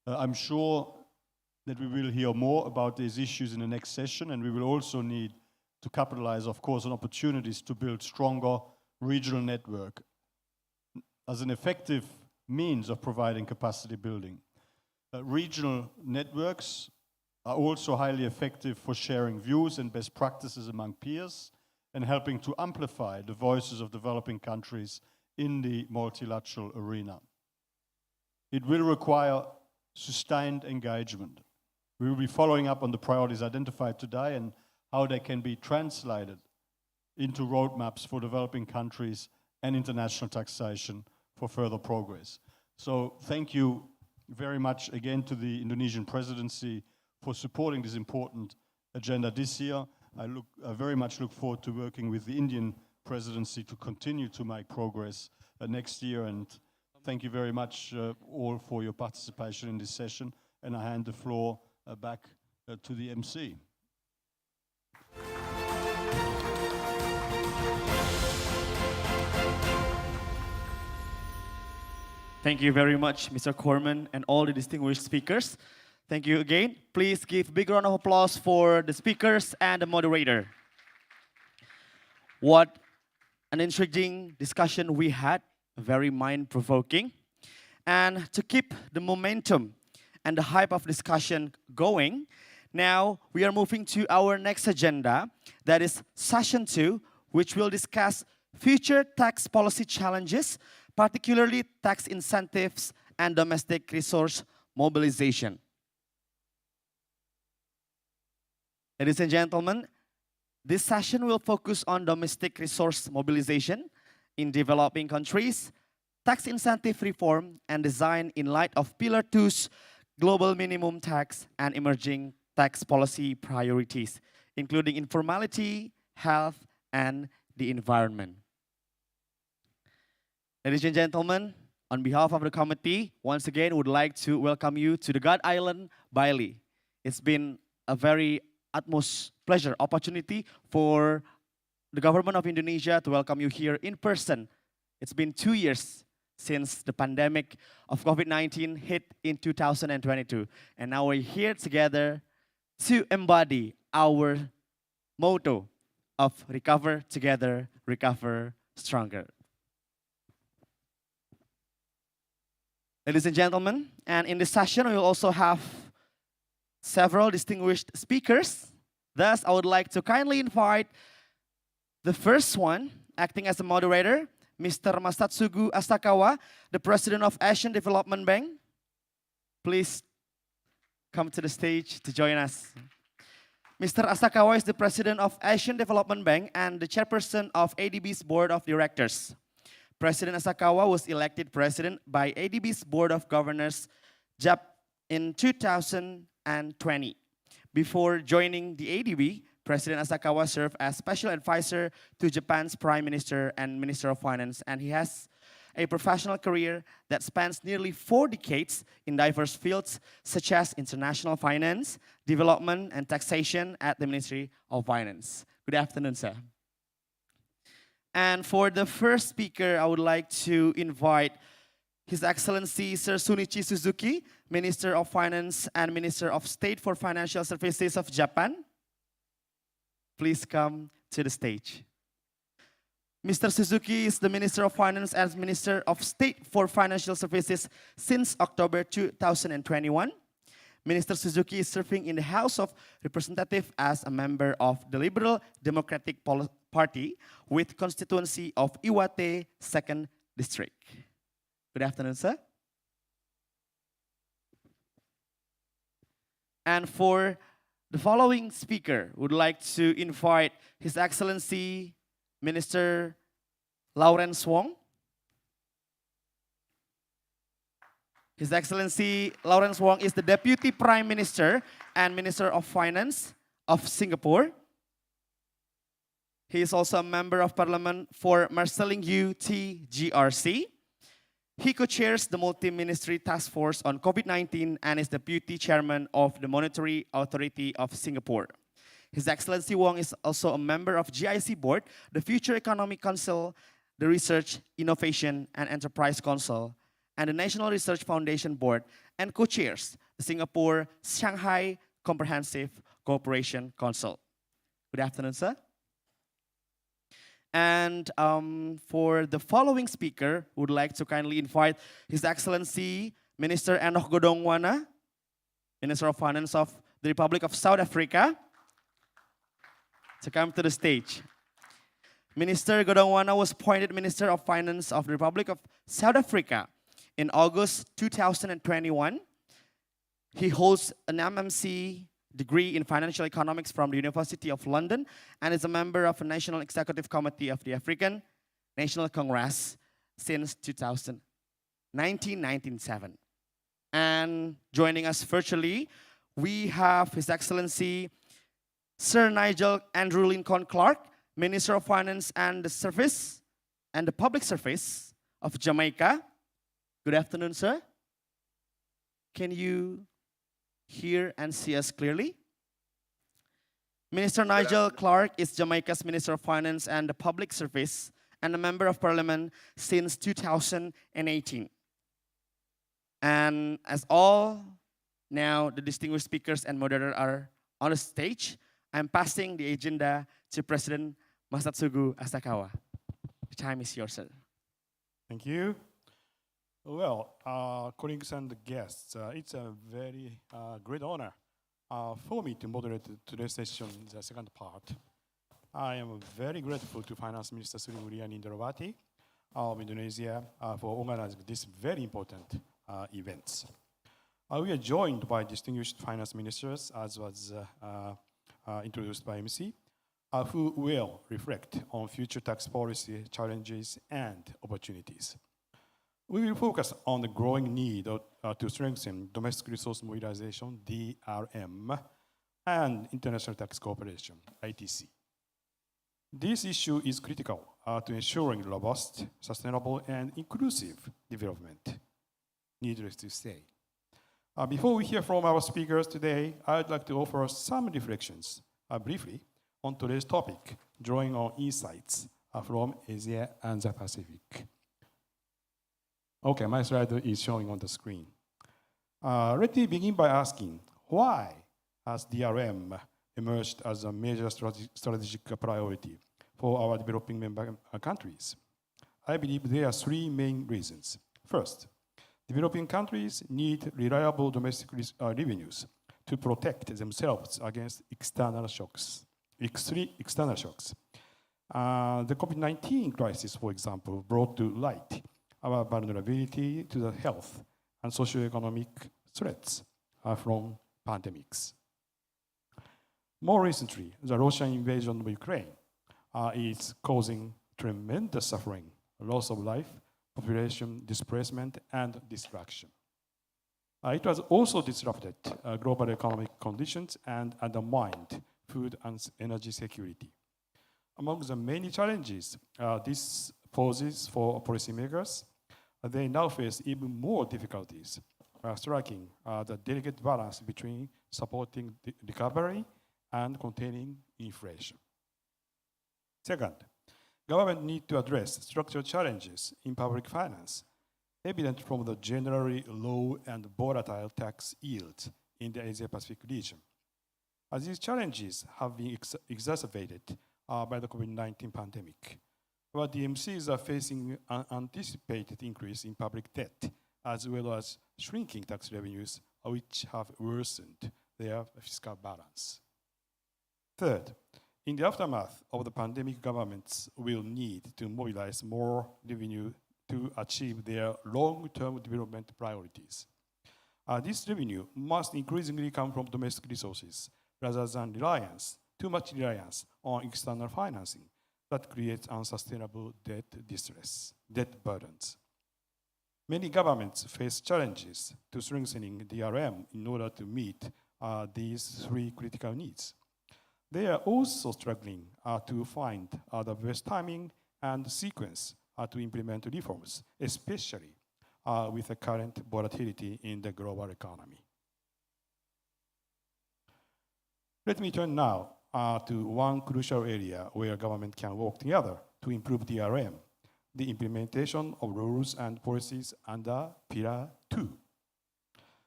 I'm sure that we will hear more about these issues in the next session, and we will also need to capitalize, of course, on opportunities to build stronger regional network as an effective means of providing capacity building. Regional networks are also highly effective for sharing views and best practices among peers and helping to amplify the voices of developing countries in the multilateral arena. It will require sustained engagement. We will be following up on the priorities identified today and how they can be translated into roadmaps for developing countries and international taxation for further progress. So thank you very much again to the Indonesian presidency for supporting this important agenda this year. I very much look forward to working with the Indian presidency to continue to make progress next year, and thank you very much all for your participation in this session, and I hand the floor back to the MC. Thank you very much, Mr. Corman, and all the distinguished speakers. Thank you again. Please give a big round of applause for the speakers and the moderator. What an intriguing discussion we had, very mind-provoking. And to keep the momentum and the hype of discussion going, now we are moving to our next agenda, that is session 2, which will discuss future tax policy challenges, particularly tax incentives and domestic resource mobilization. Ladies and gentlemen, this session will focus on domestic resource mobilization in developing countries, tax incentive reform and design in light of Pillar 2's global minimum tax and emerging tax policy priorities, including informality, health, and the environment. Ladies and gentlemen, on behalf of the committee, once again, would like to welcome you to the God Island, Bali. It's been a very utmost pleasure, opportunity for the government of Indonesia to welcome you here in person. It's been 2 years since the pandemic of COVID-19 hit in 2022. And now we're here together to embody our motto of recover together, recover stronger. Ladies and gentlemen, and in this session, we will also have several distinguished speakers. Thus, I would like to kindly invite the first one, acting as the moderator, Mr. Masatsugu Asakawa, the President of Asian Development Bank. Please come to the stage to join us. Mr. Asakawa is the President of Asian Development Bank and the Chairperson of ADB's Board of Directors. President Asakawa was elected President by ADB's Board of Governors in 2020. Before joining the ADB, President Asakawa served as Special Advisor to Japan's Prime Minister and Minister of Finance, and he has a professional career that spans nearly 4 decades in diverse fields such as international finance, development, and taxation at the Ministry of Finance. Good afternoon, sir. And for the first speaker, I would like to invite His Excellency Sir Sunichi Suzuki, Minister of Finance and Minister of State for Financial Services of Japan. Please come to the stage. Mr. Suzuki is the Minister of Finance and Minister of State for Financial Services since October 2021. Minister Suzuki is serving in the House of Representatives as a member of the Liberal Democratic Party with constituency of Iwate 2nd District. Good afternoon, sir. And for the following speaker, would like to invite His Excellency Minister Lawrence Wong. His Excellency Lawrence Wong is the Deputy Prime Minister and Minister of Finance of Singapore. He is also a Member of Parliament for Marsiling TGRC. He co-chairs the Multi-Ministry Task Force on COVID-19 and is Deputy Chairman of the Monetary Authority of Singapore. His Excellency Wong is also a member of GIC Board, the Future Economic Council, the Research, Innovation, and Enterprise Council, and the National Research Foundation Board, and co-chairs the Singapore-Shanghai Comprehensive Cooperation Council. Good afternoon, sir. And for the following speaker, would like to kindly invite His Excellency Minister Enoch Godongwana, Minister of Finance of the Republic of South Africa, to come to the stage. Minister Godongwana was appointed Minister of Finance of the Republic of South Africa in August 2021. He holds an MMC degree in Financial Economics from the University of London and is a member of the National Executive Committee of the African National Congress since 1997. And joining us virtually, we have His Excellency Sir Nigel Andrew Lincoln Clark, Minister of Finance and the Public Service of Jamaica. Good afternoon, sir. Can you hear and see us clearly? Minister Nigel Clark is Jamaica's Minister of Finance and the Public Service and a Member of Parliament since 2018. And as all now the distinguished speakers and moderator are on the stage, I'm passing the agenda to President Masatsugu Asakawa. The time is yours, sir. Thank you. Well, colleagues and guests, it's a very great honor for me to moderate today's session, the second part. I am very grateful to Finance Minister Sri Mulyani Indrawati of Indonesia for organizing this very important event. We are joined by distinguished finance ministers, as was introduced by MC, who will reflect on future tax policy challenges and opportunities. We will focus on the growing need to strengthen domestic resource mobilization, DRM, and international tax cooperation, ITC. This issue is critical to ensuring robust, sustainable, and inclusive development. Needless to say. Before we hear from our speakers today, I'd like to offer some reflections briefly on today's topic, drawing on insights from Asia and the Pacific. Okay, my slide is showing on the screen. Let me begin by asking, why has DRM emerged as a major strategic priority for our developing member countries? I believe there are three main reasons. First, developing countries need reliable domestic revenues to protect themselves against external shocks. The COVID-19 crisis, for example, brought to light our vulnerability to the health and socioeconomic threats from pandemics. More recently, the Russian invasion of Ukraine is causing tremendous suffering, loss of life, population displacement, and destruction. It has also disrupted global economic conditions and undermined food and energy security. Among the many challenges this poses for policymakers, they now face even more difficulties, striking the delicate balance between supporting the recovery and containing inflation. Second, government need to address structural challenges in public finance, evident from the generally low and volatile tax yields in the Asia-Pacific region. As these challenges have been exacerbated by the COVID-19 pandemic, our DMCs are facing an anticipated increase in public debt, as well as shrinking tax revenues, which have worsened their fiscal balance. Third, in the aftermath of the pandemic, governments will need to mobilize more revenue to achieve their long-term development priorities. This revenue must increasingly come from domestic resources rather than too much reliance on external financing that creates unsustainable debt burdens. Many governments face challenges to strengthening DRM in order to meet these three critical needs. They are also struggling to find the best timing and sequence to implement reforms, especially with the current volatility in the global economy. Let me turn now to one crucial area where government can work together to improve DRM, the implementation of rules and policies under Pillar 2.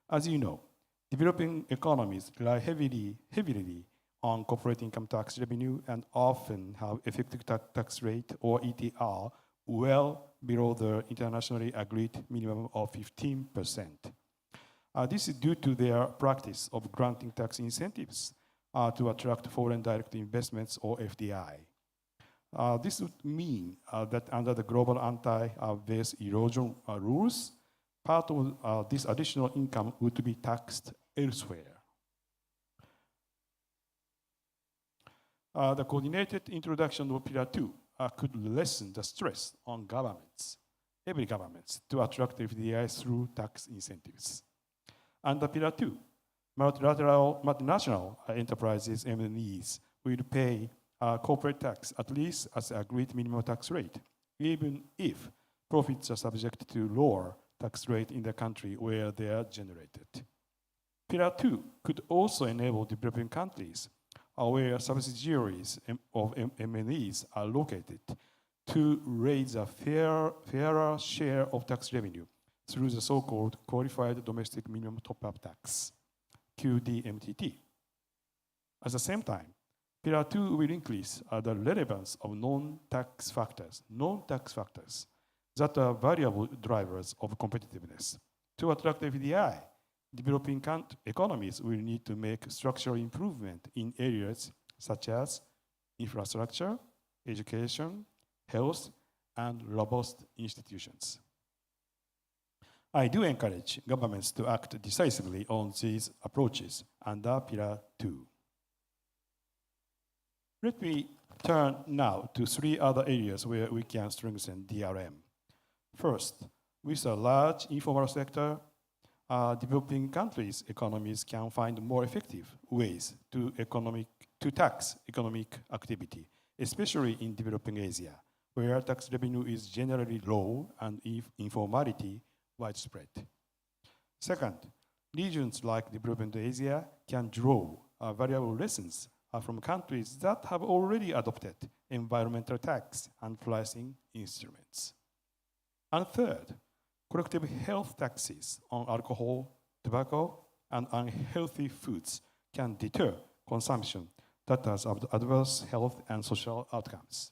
As you know, developing economies rely heavily on corporate income tax revenue and often have effective tax rate, or ETR, well below the internationally agreed minimum of 15%. This is due to their practice of granting tax incentives to attract foreign direct investments, or FDI. This would mean that under the global anti-base erosion rules, part of this additional income would be taxed elsewhere. The coordinated introduction of Pillar 2 could lessen the stress on every government, to attract FDI through tax incentives. Under Pillar 2, multinational enterprises, MNEs, will pay corporate tax at least as the agreed minimum tax rate, even if profits are subject to lower tax rate in the country where they are generated. Pillar 2 could also enable developing countries where subsidiaries of MNEs are located to raise a fairer share of tax revenue through the so-called Qualified Domestic Minimum Top-Up Tax, QDMTT. At the same time, Pillar 2 will increase the relevance of non-tax factors that are variable drivers of competitiveness. To attract FDI, developing economies will need to make structural improvement in areas such as infrastructure, education, health, and robust institutions. I do encourage governments to act decisively on these approaches under Pillar 2. Let me turn now to 3 other areas where we can strengthen DRM. First, with a large informal sector, developing countries' economies can find more effective ways to tax economic activity, especially in developing Asia, where tax revenue is generally low and informality widespread. Second, regions like developing Asia can draw valuable lessons from countries that have already adopted environmental tax and pricing instruments. And third, collective health taxes on alcohol, tobacco, and unhealthy foods can deter consumption that has adverse health and social outcomes.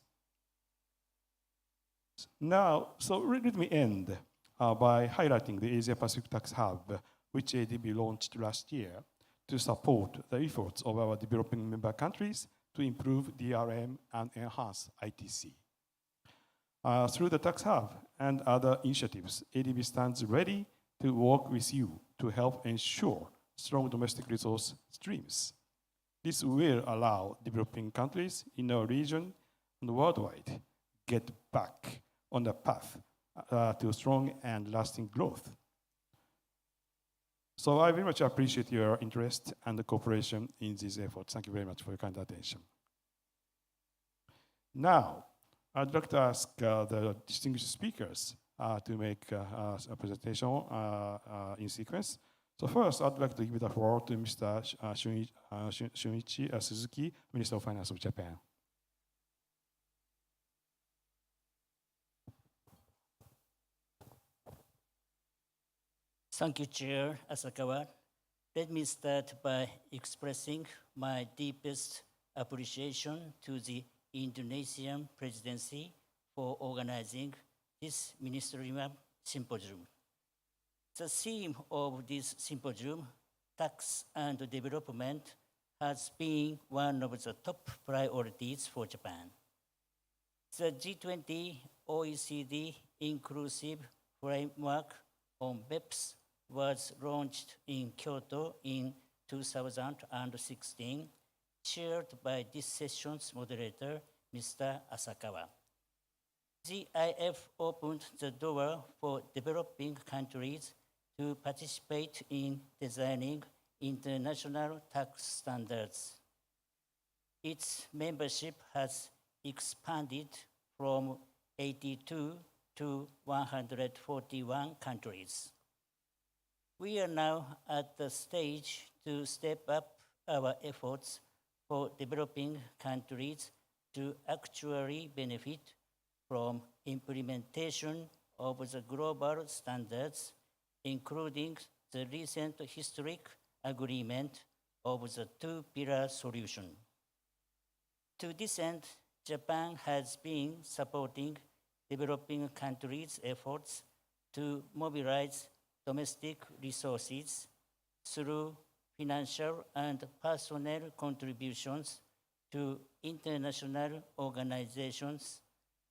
Now, so let me end by highlighting the Asia Pacific Tax Hub, which ADB launched last year to support the efforts of our developing member countries to improve DRM and enhance ITC. Through the Tax Hub and other initiatives, ADB stands ready to work with you to help ensure strong domestic resource streams. This will allow developing countries in our region and worldwide get back on the path to strong and lasting growth. So I very much appreciate your interest and the cooperation in these efforts. Thank you very much for your kind attention. Now, I'd like to ask the distinguished speakers to make a presentation in sequence. So first, I'd like to give the floor to Mr. Shunichi Suzuki, Minister of Finance of Japan. Thank you, Chair Asakawa. Let me start by expressing my deepest appreciation to the Indonesian presidency for organizing this ministerial symposium. The theme of this symposium, tax and development, has been one of the top priorities for Japan. The G20 OECD inclusive framework on Beps was launched in Kyoto in 2016, chaired by this session's moderator, Mr. Asakawa. GIF opened the door for developing countries to participate in designing international tax standards. Its membership has expanded from 82 to 141 countries. We are now at the stage to step up our efforts for developing countries to actually benefit from implementation of the global standards, including the recent historic agreement of the two-pillar solution. To this end, Japan has been supporting developing countries' efforts to mobilize domestic resources through financial and personnel contributions to international organizations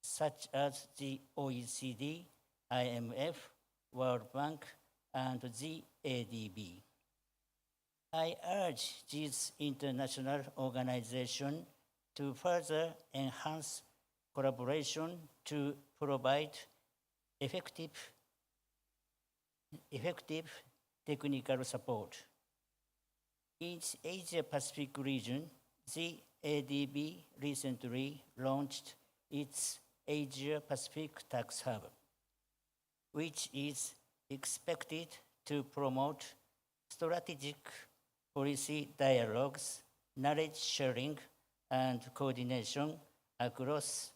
such as the OECD, IMF, World Bank, and the ADB. I urge these international organizations to further enhance collaboration to provide effective technical support. In the Asia-Pacific region, the ADB recently launched its Asia-Pacific Tax Hub, which is expected to promote strategic policy dialogues, knowledge sharing, and coordination across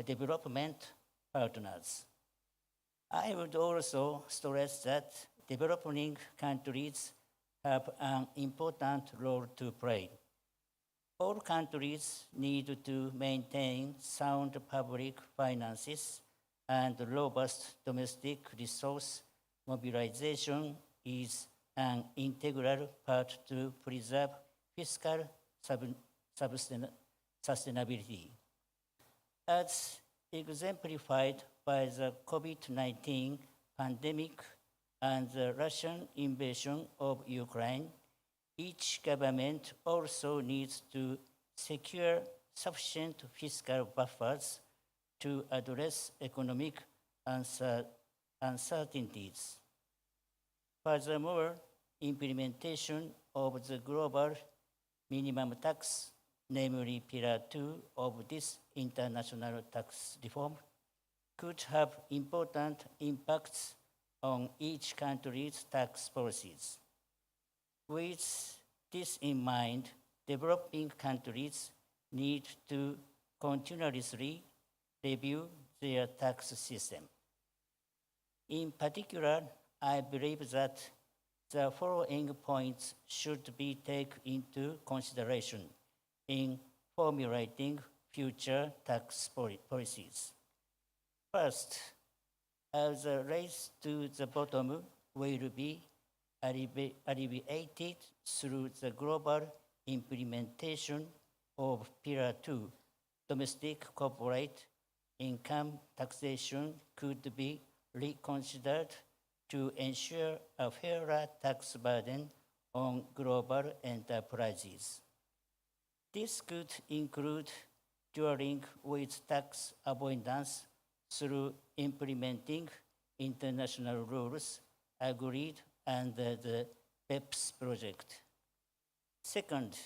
development partners. I would also stress that developing countries have an important role to play. All countries need to maintain sound public finances, and robust domestic resource mobilization is an integral part to preserve fiscal sustainability. As exemplified by the COVID-19 pandemic and the Russian invasion of Ukraine, each government also needs to secure sufficient fiscal buffers to address economic uncertainties. Furthermore, implementation of the global minimum tax, namely Pillar 2 of this international tax reform, could have important impacts on each country's tax policies. With this in mind, developing countries need to continuously review their tax system. In particular, I believe that the following points should be taken into consideration in formulating future tax policies. First, as the race to the bottom will be alleviated through the global implementation of Pillar 2, domestic corporate income taxation could be reconsidered to ensure a fairer tax burden on global enterprises. This could include dealing with tax avoidance through implementing international rules agreed under the Beps project. Second,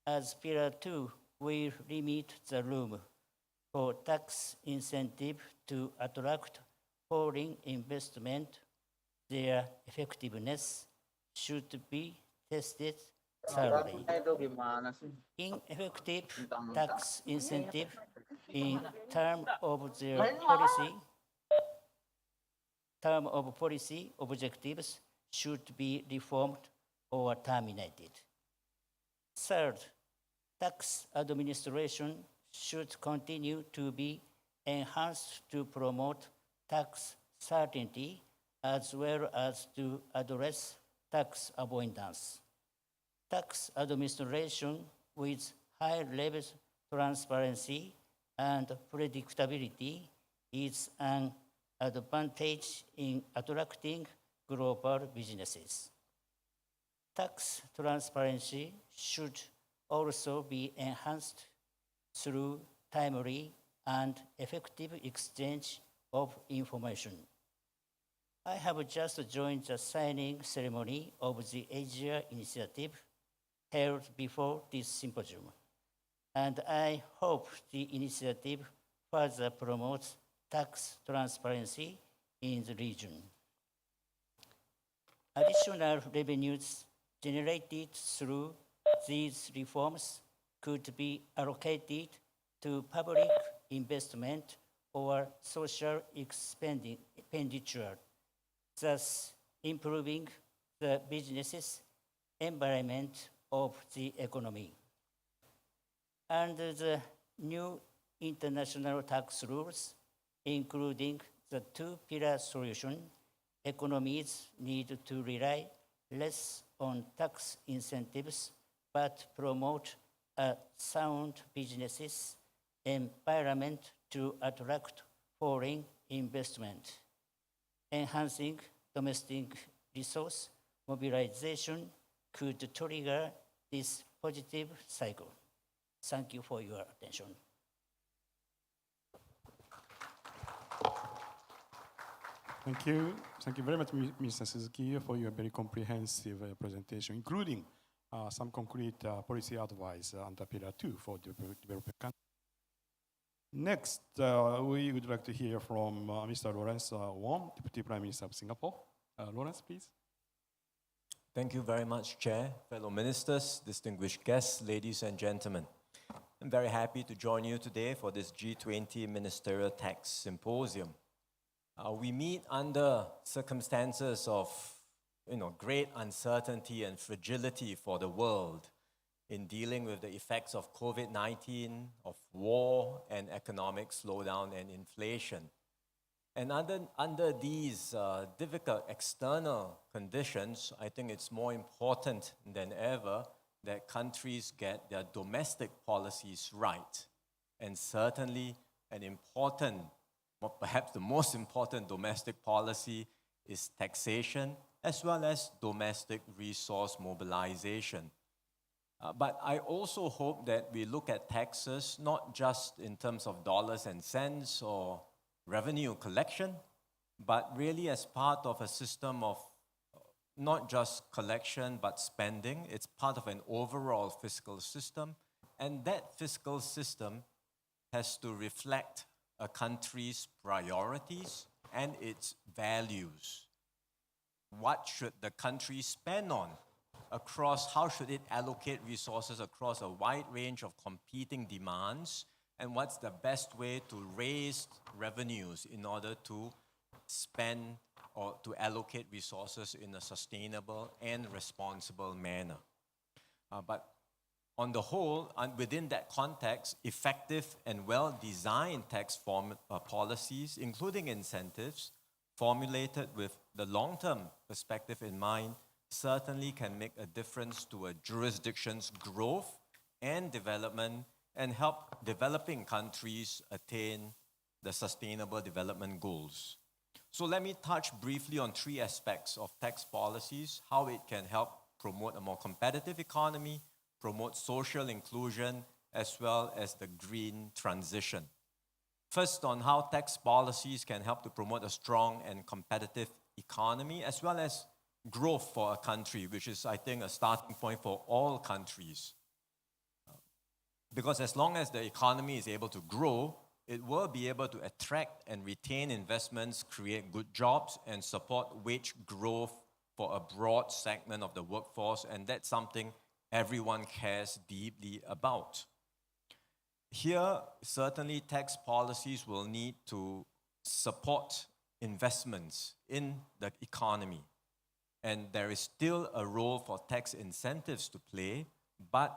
as Pillar 2 will limit the room for tax incentive to attract foreign investment, their effectiveness should be tested thoroughly. Ineffective tax incentive in terms of their policy objectives should be reformed or terminated. Third, tax administration should continue to be enhanced to promote tax certainty as well as to address tax avoidance. Tax administration with high levels of transparency and predictability is an advantage in attracting global businesses. Tax transparency should also be enhanced through timely and effective exchange of information. I have just joined the signing ceremony of the Asia Initiative held before this symposium, and I hope the initiative further promotes tax transparency in the region. Additional revenues generated through these reforms could be allocated to public investment or social expenditure, thus improving the business environment of the economy. Under the new international tax rules, including the two-pillar solution, economies need to rely less on tax incentives but promote a sound business environment to attract foreign investment. Enhancing domestic resource mobilization could trigger this positive cycle. Thank you for your attention. Thank you. Thank you very much, Mr. Suzuki, for your very comprehensive presentation, including some concrete policy advice under Pillar 2 for developing countries. Next, we would like to hear from Mr. Lawrence Wong, Deputy Prime Minister of Singapore. Lawrence, please. Thank you very much, Chair, fellow ministers, distinguished guests, ladies and gentlemen. I'm very happy to join you today for this G20 Ministerial Tax Symposium. We meet under circumstances of great uncertainty and fragility for the world in dealing with the effects of COVID-19, of war and economic slowdown and inflation. And under these difficult external conditions, I think it's more important than ever that countries get their domestic policies right. And certainly an important, or perhaps the most important domestic policy is taxation, as well as domestic resource mobilization. But I also hope that we look at taxes not just in terms of dollars and cents or revenue collection, but really as part of a system of not just collection but spending. It's part of an overall fiscal system, and that fiscal system has to reflect a country's priorities and its values. What should the country spend on across, how should it allocate resources across a wide range of competing demands, and what's the best way to raise revenues in order to spend or to allocate resources in a sustainable and responsible manner. But on the whole, and within that context, effective and well-designed tax policies, including incentives, formulated with the long-term perspective in mind, certainly can make a difference to a jurisdiction's growth and development and help developing countries attain the sustainable development goals. So let me touch briefly on three aspects of tax policies, how it can help promote a more competitive economy, promote social inclusion, as well as the green transition. First, on how tax policies can help to promote a strong and competitive economy, as well as growth for a country, which is, I think, a starting point for all countries. Because as long as the economy is able to grow, it will be able to attract and retain investments, create good jobs, and support wage growth for a broad segment of the workforce, and that's something everyone cares deeply about. Here, certainly tax policies will need to support investments in the economy. And there is still a role for tax incentives to play, but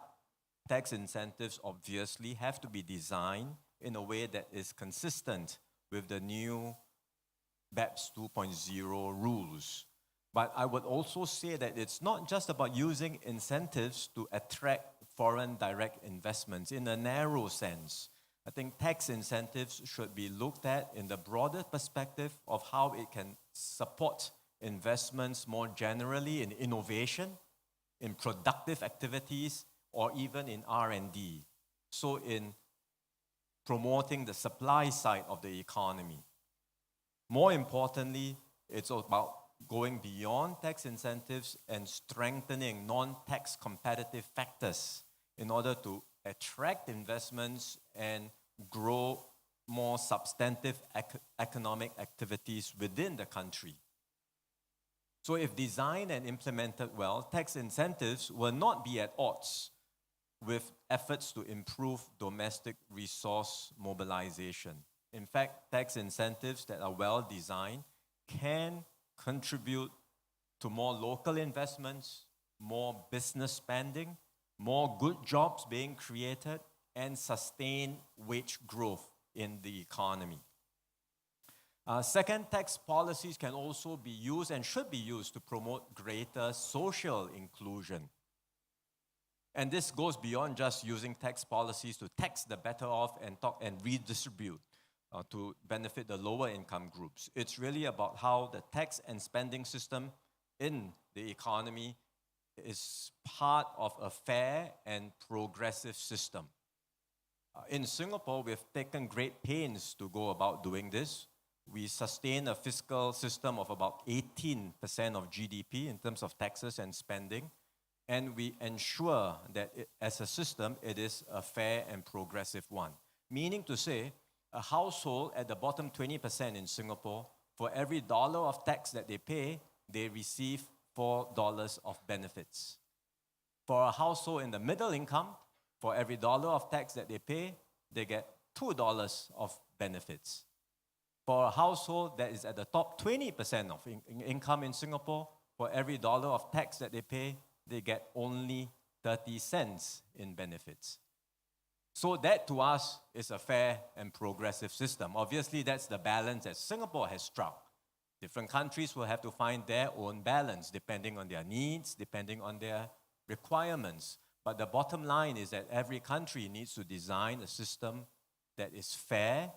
tax incentives obviously have to be designed in a way that is consistent with the new Beps 2.0 rules. But I would also say that it's not just about using incentives to attract foreign direct investments in a narrow sense. I think tax incentives should be looked at in the broader perspective of how it can support investments more generally in innovation, in productive activities, or even in R&D. So in promoting the supply side of the economy. More importantly, it's about going beyond tax incentives and strengthening non-tax competitive factors in order to attract investments and grow more substantive economic activities within the country. So if designed and implemented well, tax incentives will not be at odds with efforts to improve domestic resource mobilization. In fact, tax incentives that are well designed can contribute to more local investments, more business spending, more good jobs being created, and sustained wage growth in the economy. Second, tax policies can also be used and should be used to promote greater social inclusion. And this goes beyond just using tax policies to tax the better off and redistribute to benefit the lower income groups. It's really about how the tax and spending system in the economy is part of a fair and progressive system. In Singapore, we've taken great pains to go about doing this. We sustain a fiscal system of about 18% of GDP in terms of taxes and spending. And we ensure that as a system, it is a fair and progressive one. Meaning to say, a household at the bottom 20% in Singapore, for every dollar of tax that they pay, they receive $4 of benefits. For a household in the middle income, for every dollar of tax that they pay, they get $2 of benefits. For a household that is at the top 20% of income in Singapore, for every dollar of tax that they pay, they get only 30 cents in benefits. So that to us is a fair and progressive system. Obviously, that's the balance that Singapore has struck. Different countries will have to find their own balance depending on their needs, depending on their requirements. But the bottom line is that every country needs to design a system that is fair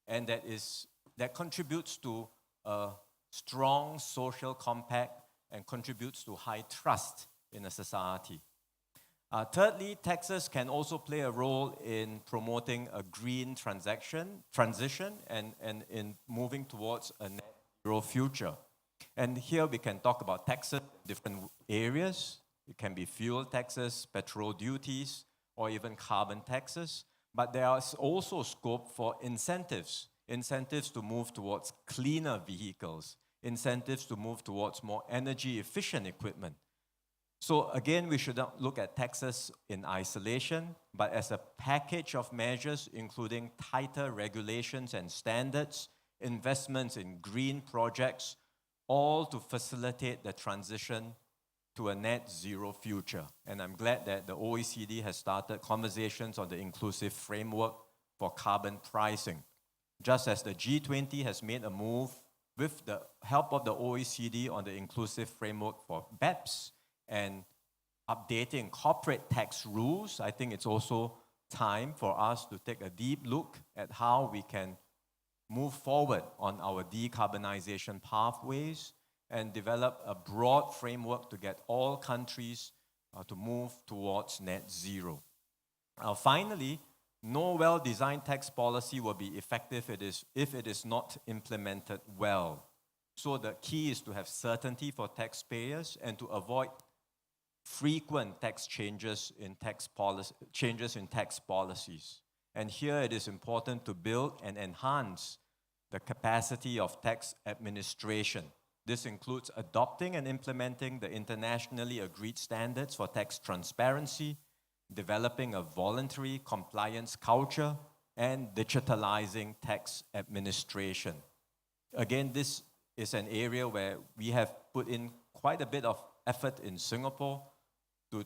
and that contributes to a strong social compact and contributes to high trust in a society. Thirdly, taxes can also play a role in promoting a green transition and in moving towards a net zero future. And here we can talk about taxes in different areas. It can be fuel taxes, petrol duties, or even carbon taxes. But there is also scope for incentives to move towards cleaner vehicles, incentives to move towards more energy efficient equipment. So again, we should not look at taxes in isolation, but as a package of measures, including tighter regulations and standards, investments in green projects, all to facilitate the transition to a net zero future. And I'm glad that the OECD has started conversations on the inclusive framework for carbon pricing. Just as the G20 has made a move with the help of the OECD on the inclusive framework for Beps and updating corporate tax rules, I think it's also time for us to take a deep look at how we can move forward on our decarbonization pathways and develop a broad framework to get all countries to move towards net zero. Finally, no well-designed tax policy will be effective if it is not implemented well. So the key is to have certainty for taxpayers and to avoid frequent tax changes in tax policies. And here it is important to build and enhance the capacity of tax administration. This includes adopting and implementing the internationally agreed standards for tax transparency, developing a voluntary compliance culture, and digitalizing tax administration. Again, this is an area where we have put in quite a bit of effort in Singapore to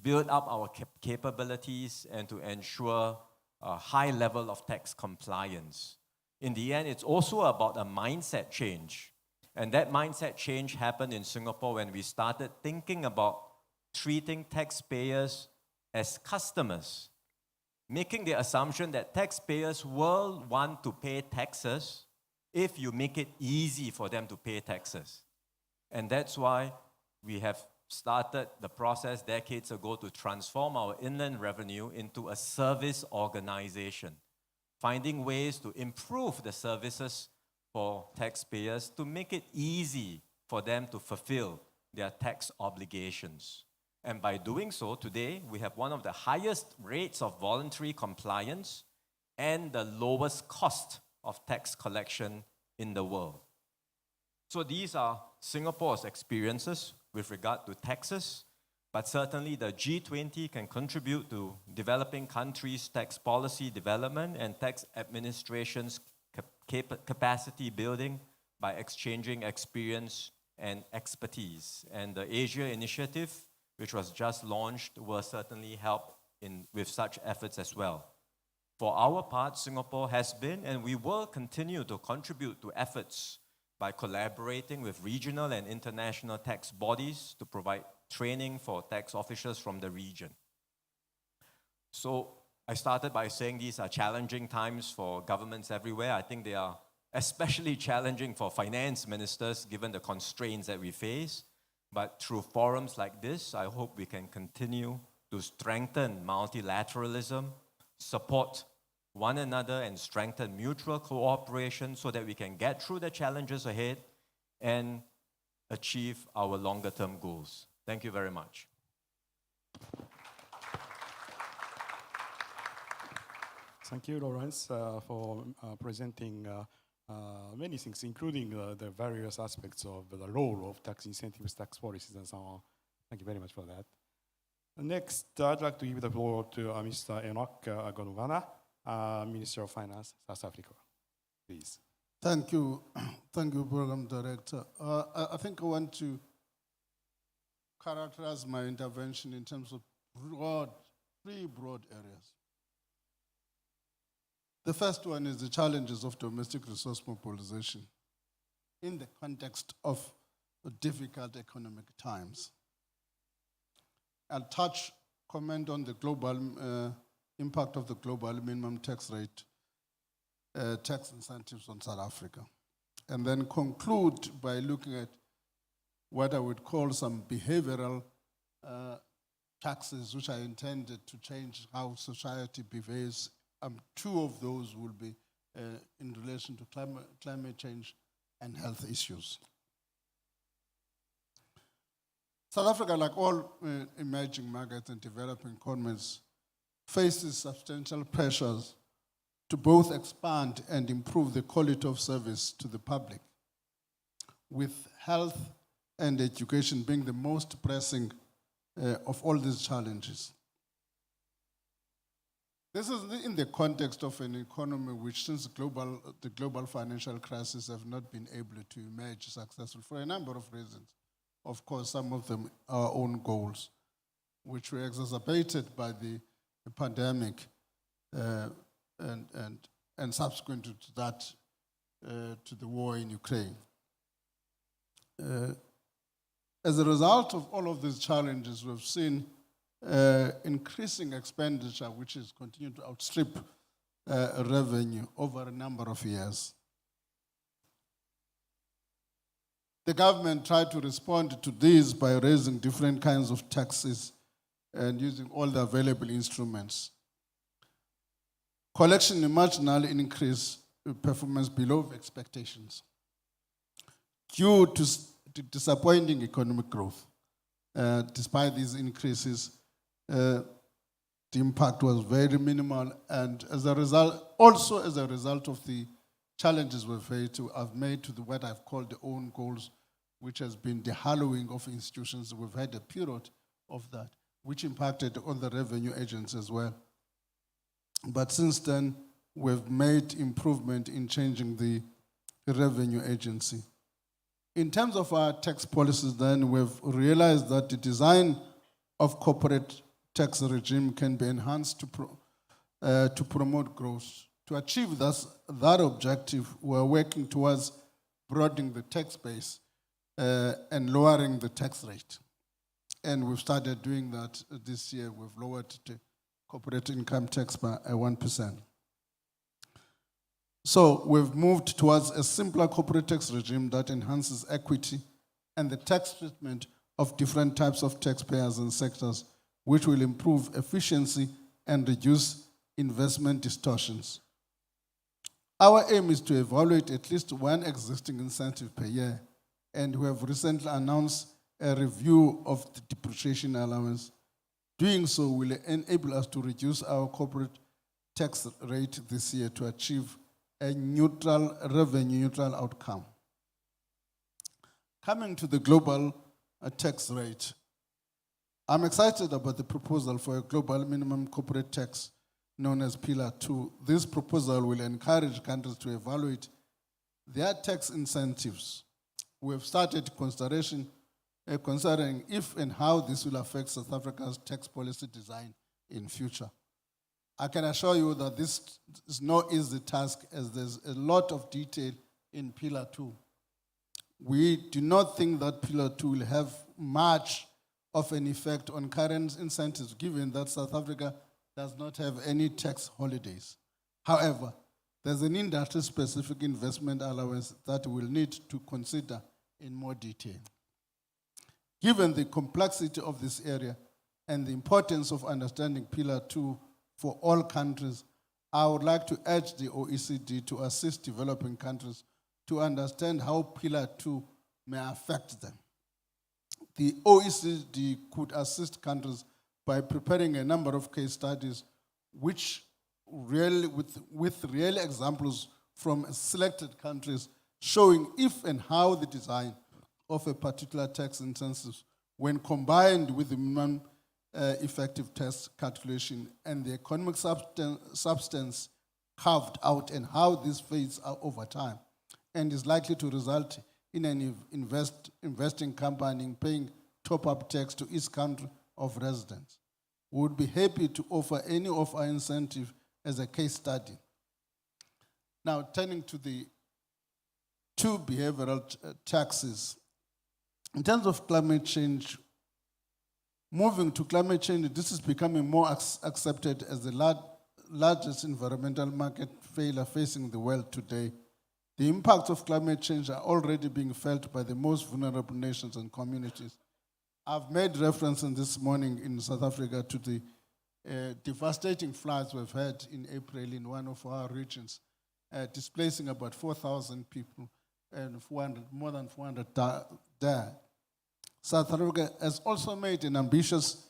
build up our capabilities and to ensure a high level of tax compliance. In the end, it's also about a mindset change. And that mindset change happened in Singapore when we started thinking about treating taxpayers as customers, making the assumption that taxpayers will want to pay taxes if you make it easy for them to pay taxes. And that's why we have started the process decades ago to transform our inland revenue into a service organization, finding ways to improve the services for taxpayers to make it easy for them to fulfill their tax obligations. And by doing so, today, we have one of the highest rates of voluntary compliance and the lowest cost of tax collection in the world. So these are Singapore's experiences with regard to taxes, but certainly the G20 can contribute to developing countries' tax policy development and tax administration's capacity building by exchanging experience and expertise. And the Asia Initiative, which was just launched, will certainly help with such efforts as well. For our part, Singapore has been and we will continue to contribute to efforts by collaborating with regional and international tax bodies to provide training for tax officials from the region. So I started by saying these are challenging times for governments everywhere. I think they are especially challenging for finance ministers given the constraints that we face. But through forums like this, I hope we can continue to strengthen multilateralism, support one another and strengthen mutual cooperation so that we can get through the challenges ahead and achieve our longer-term goals. Thank you very much. Thank you, Lawrence, for presenting many things, including the various aspects of the role of tax incentives, tax policies, and so on. Thank you very much for that. Next, I'd like to give the floor to Mr. Enoch Gonugana, Minister of Finance, South Africa. Please. Thank you. Thank you, Program Director. I think I want to characterize my intervention in terms of broad three broad areas. The first one is the challenges of domestic resource mobilization in the context of difficult economic times. I'll comment on the global impact of the global minimum tax rate, tax incentives on South Africa, and then conclude by looking at what I would call some behavioral taxes which are intended to change how society behaves. Two of those will be in relation to climate change and health issues. South Africa, like all emerging markets and developing economies, faces substantial pressures to both expand and improve the quality of service to the public, with health and education being the most pressing of all these challenges. This is in the context of an economy which, since the global financial crisis, have not been able to emerge successful for a number of reasons. Of course, some of them our own goals, which were exacerbated by the pandemic and subsequent to that, to the war in Ukraine. As a result of all of these challenges, we've seen increasing expenditure, which has continued to outstrip revenue over a number of years. The government tried to respond to this by raising different kinds of taxes and using all the available instruments. Collection marginally increased performance below expectations due to disappointing economic growth. Despite these increases, the impact was very minimal, and as a result of the challenges I've made to what I've called the own goals, which has been the hallowing of institutions. We've had a period of that, which impacted on the revenue agents as well. But since then, we've made improvement in changing the revenue agency. In terms of our tax policies, then, we've realized that the design of corporate tax regime can be enhanced to promote growth. To achieve that objective, we're working towards broadening the tax base and lowering the tax rate. And we've started doing that this year. We've lowered the corporate income tax by 1%. So we've moved towards a simpler corporate tax regime that enhances equity and the tax treatment of different types of taxpayers and sectors, which will improve efficiency and reduce investment distortions. Our aim is to evaluate at least one existing incentive per year, and we have recently announced a review of the depreciation allowance. Doing so will enable us to reduce our corporate tax rate this year to achieve a revenue-neutral outcome. Coming to the global tax rate, I'm excited about the proposal for a global minimum corporate tax known as Pillar 2. This proposal will encourage countries to evaluate their tax incentives. We have started considering if and how this will affect South Africa's tax policy design in future. I can assure you that this is no easy task, as there's a lot of detail in Pillar 2. We do not think that Pillar 2 will have much of an effect on current incentives, given that South Africa does not have any tax holidays. However, there's an industry-specific investment allowance that we'll need to consider in more detail. Given the complexity of this area and the importance of understanding Pillar 2 for all countries, I would like to urge the OECD to assist developing countries to understand how Pillar 2 may affect them. The OECD could assist countries by preparing a number of case studies with real examples from selected countries showing if and how the design of a particular tax incentive, when combined with the minimum effective tax calculation and the economic substance carved out, and how this fades out over time and is likely to result in an investing company paying top-up tax to each country of residence. We would be happy to offer any of our incentive as a case study. Now, turning to the two behavioral taxes. In terms of climate change, moving to climate change, this is becoming more accepted as the largest environmental market failure facing the world today. The impacts of climate change are already being felt by the most vulnerable nations and communities. I've made reference this morning in South Africa to the devastating floods we've had in April in one of our regions, displacing about 4,000 people and more than 400 died. South Africa has also made an ambitious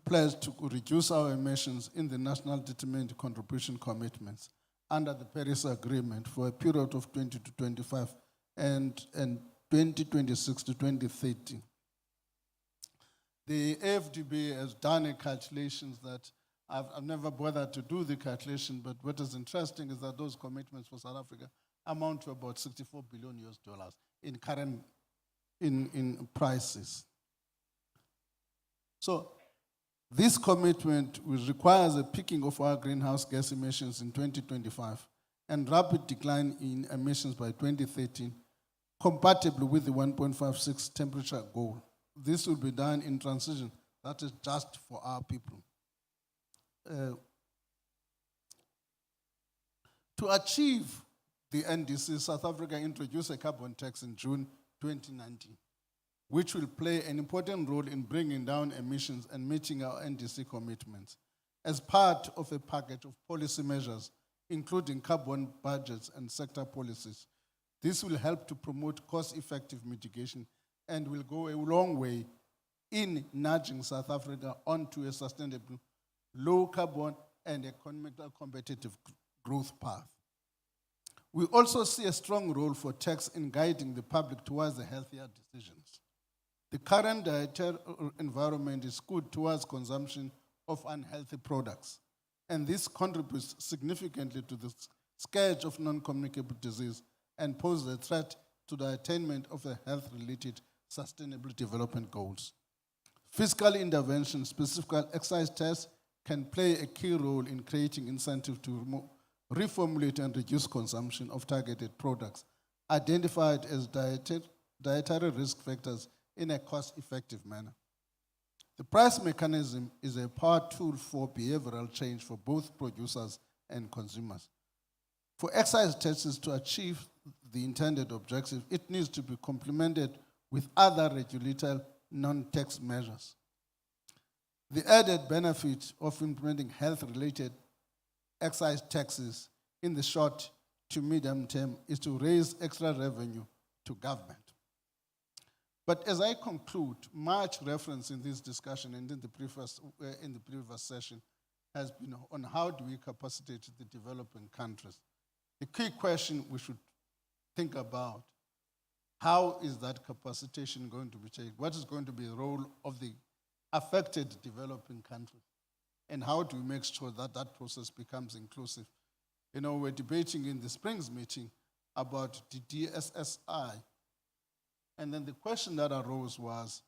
pledge to reduce our emissions in the National Determined Contribution Commitments under the Paris Agreement for a period of 20 to 25 and 2026 to 2030. The AFDB has done a calculations that I've never bothered to do the calculation, but what is interesting is that those commitments for South Africa amount to about $64 billion in current in prices. So this commitment requires a peaking of our greenhouse gas emissions in 2025 and rapid decline in emissions by 2030, compatible with the 1.56 temperature goal. This will be done in transition that is just for our people. To achieve the NDC, South Africa introduced a carbon tax in June 2019, which will play an important role in bringing down emissions and meeting our NDC commitments. As part of a package of policy measures, including carbon budgets and sector policies, this will help to promote cost-effective mitigation and will go a long way in nudging South Africa onto a sustainable, low carbon and economically competitive growth path. We also see a strong role for tax in guiding the public towards the healthier decisions. The current dietary environment is skewed towards consumption of unhealthy products, and this contributes significantly to the scourge of non-communicable disease and poses a threat to the attainment of the health-related sustainable development goals. Fiscal intervention, specifically excise tax, can play a key role in creating incentive to reformulate and reduce consumption of targeted products identified as dietary risk factors in a cost-effective manner. The price mechanism is a power tool for behavioral change for both producers and consumers. For excise taxes to achieve the intended objective, it needs to be complemented with other regulatory non-tax measures. The added benefit of implementing health-related excise taxes in the short to medium term is to raise extra revenue to government. But as I conclude, much reference in this discussion and in the previous session has been on how do we capacitate the developing countries. The key question we should think about, how is that capacitation going to be changed? What is going to be the role of the affected developing countries? And how do we make sure that that process becomes inclusive? You know, we're debating in the Springs meeting about the DSSI. And then the question that arose was,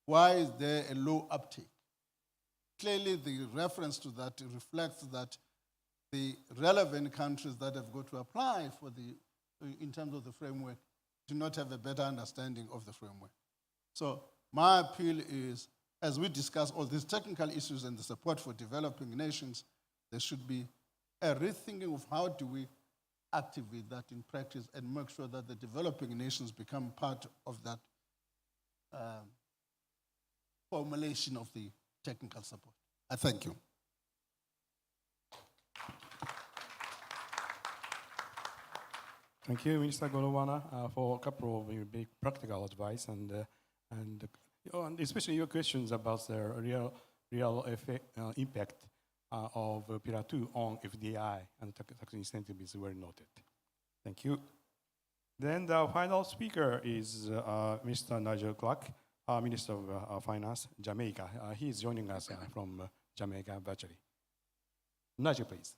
why is there a low uptake? Clearly, the reference to that reflects that the relevant countries that have got to apply for in terms of the framework, do not have a better understanding of the framework. So my appeal is, as we discuss all these technical issues and the support for developing nations, there should be a rethinking of how do we activate that in practice and make sure that the developing nations become part of that formulation of the technical support. I thank you. Thank you, Minister Golowana, for a couple of very practical advice and especially your questions about the real effect, impact of Pillar 2 on FDI and tax incentive is well noted. Thank you. Then the final speaker is Mr. Nigel Clark, Minister of Finance, Jamaica. He is joining us from Jamaica virtually. Nigel, please.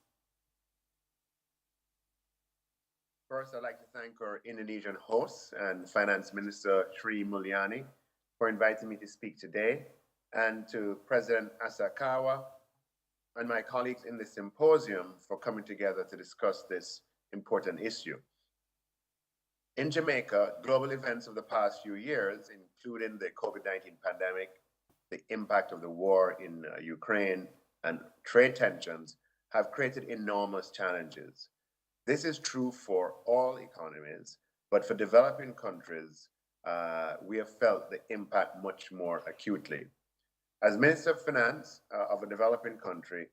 First, I'd like to thank our Indonesian host and Finance Minister Sri Mulyani for inviting me to speak today. and to President Asakawa and my colleagues in the symposium for coming together to discuss this important issue. In Jamaica, global events of the past few years, including the COVID-19 pandemic, the impact of the war in Ukraine, and trade tensions, have created enormous challenges. This is true for all economies, but for developing countries, we have felt the impact much more acutely. As Minister of Finance of a developing country,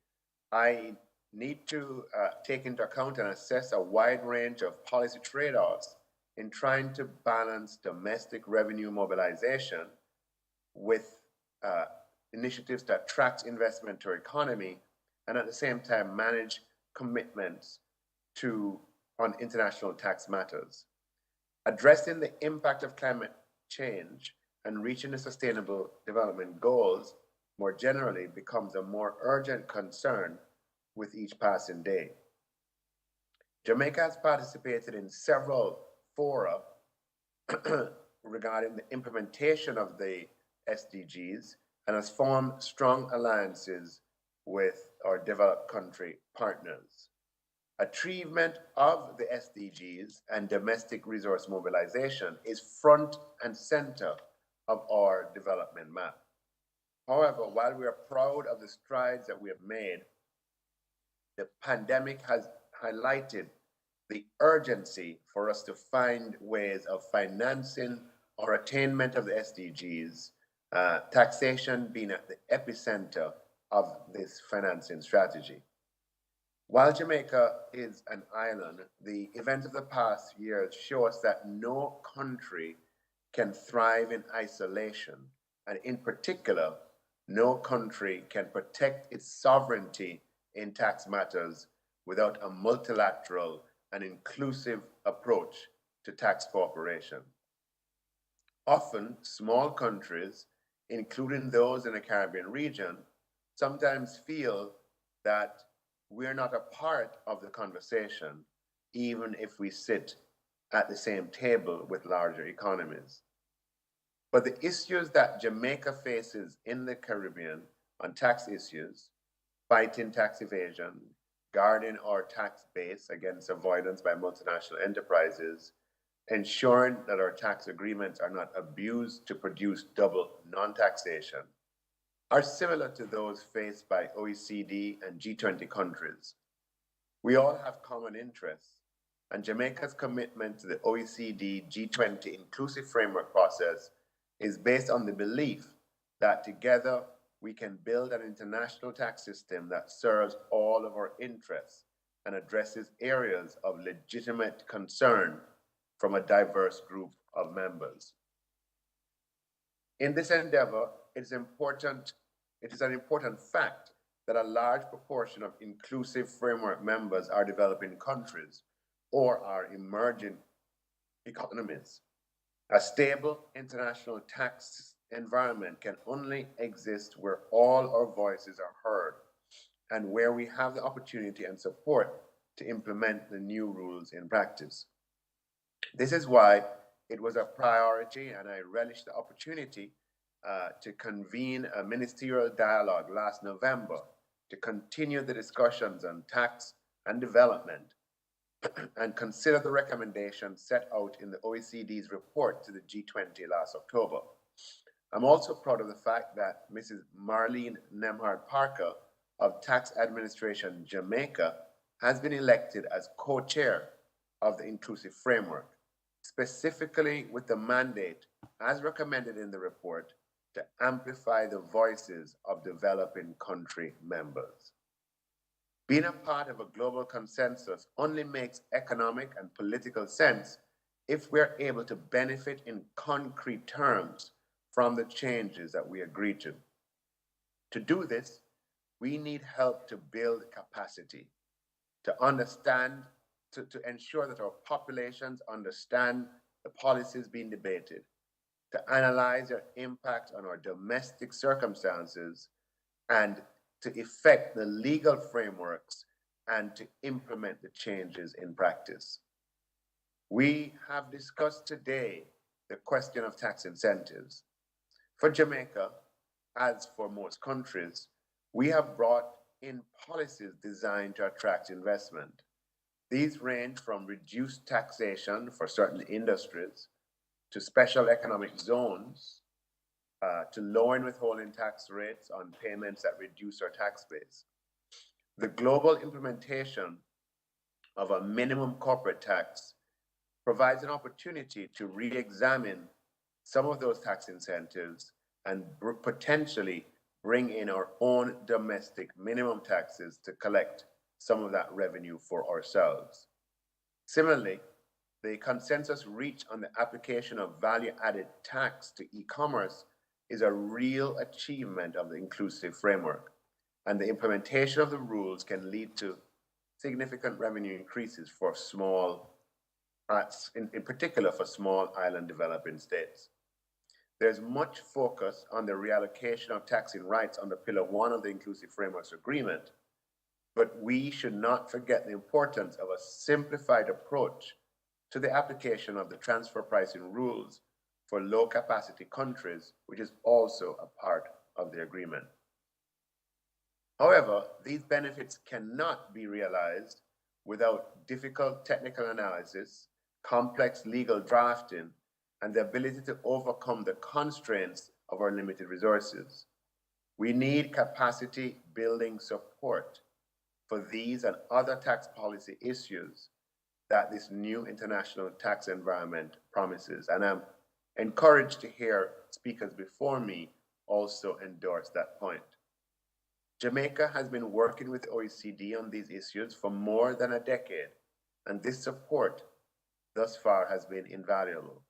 I need to take into account and assess a wide range of policy trade-offs in trying to balance domestic revenue mobilization with initiatives to attract investment to our economy and at the same time manage commitments on international tax matters. Addressing the impact of climate change and reaching the sustainable development goals more generally becomes a more urgent concern with each passing day. Jamaica has participated in several fora regarding the implementation of the SDGs and has formed strong alliances with our developed country partners. Achievement of the SDGs and domestic resource mobilization is front and center of our development map. However, while we are proud of the strides that we have made, the pandemic has highlighted the urgency for us to find ways of financing our attainment of the SDGs, taxation being at the epicenter of this financing strategy. While Jamaica is an island, the events of the past years show us that no country can thrive in isolation, and in particular, no country can protect its sovereignty in tax matters without a multilateral and inclusive approach to tax cooperation. Often, small countries, including those in the Caribbean region, sometimes feel that we're not a part of the conversation, even if we sit at the same table with larger economies. But the issues that Jamaica faces in the Caribbean on tax issues, fighting tax evasion, guarding our tax base against avoidance by multinational enterprises, ensuring that our tax agreements are not abused to produce double non-taxation, are similar to those faced by OECD and G20 countries. We all have common interests, and Jamaica's commitment to the OECD G20 inclusive framework process is based on the belief that together we can build an international tax system that serves all of our interests and addresses areas of legitimate concern from a diverse group of members. In this endeavor, it is an important fact that a large proportion of inclusive framework members are developing countries or are emerging economies. A stable international tax environment can only exist where all our voices are heard and where we have the opportunity and support to implement the new rules in practice. This is why it was a priority, and I relish the opportunity to convene a ministerial dialogue last November to continue the discussions on tax and development and consider the recommendations set out in the OECD's report to the G20 last October. I'm also proud of the fact that Mrs. Marlene Nemhard Parker of Tax Administration Jamaica has been elected as co-chair of the inclusive framework, specifically with the mandate, as recommended in the report, to amplify the voices of developing country members. Being a part of a global consensus only makes economic and political sense if we're able to benefit in concrete terms from the changes that we agree to. To do this, we need help to build capacity, to understand, to ensure that our populations understand the policies being debated, to analyze their impact on our domestic circumstances, and to effect the legal frameworks and to implement the changes in practice. We have discussed today the question of tax incentives. For Jamaica, as for most countries, we have brought in policies designed to attract investment. These range from reduced taxation for certain industries to special economic zones, to lowering withholding tax rates on payments that reduce our tax base. The global implementation of a minimum corporate tax provides an opportunity to re-examine some of those tax incentives and potentially bring in our own domestic minimum taxes to collect some of that revenue for ourselves. Similarly, the consensus reached on the application of value-added tax to e-commerce is a real achievement of the inclusive framework, and the implementation of the rules can lead to significant revenue increases for small, in particular for small island developing states. There's much focus on the reallocation of taxing rights under Pillar 1 of the Inclusive Frameworks Agreement, but we should not forget the importance of a simplified approach to the application of the transfer pricing rules for low-capacity countries, which is also a part of the agreement. However, these benefits cannot be realized without difficult technical analysis, complex legal drafting, and the ability to overcome the constraints of our limited resources. We need capacity building support for these and other tax policy issues that this new international tax environment promises. And I'm encouraged to hear speakers before me also endorse that point. Jamaica has been working with OECD on these issues for more than a decade, and this support thus far has been invaluable.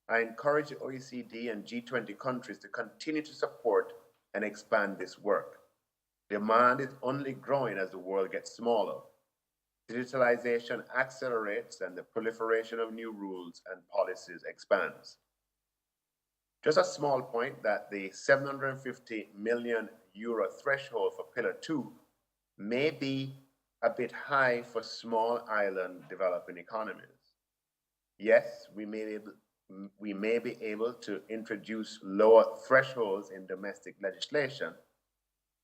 I encourage the OECD and G20 countries to continue to support and expand this work. Demand is only growing as the world gets smaller. Digitalization accelerates and the proliferation of new rules and policies expands. Just a small point that the 750 million euro threshold for Pillar 2 may be a bit high for small island developing economies. Yes, we may be able to introduce lower thresholds in domestic legislation,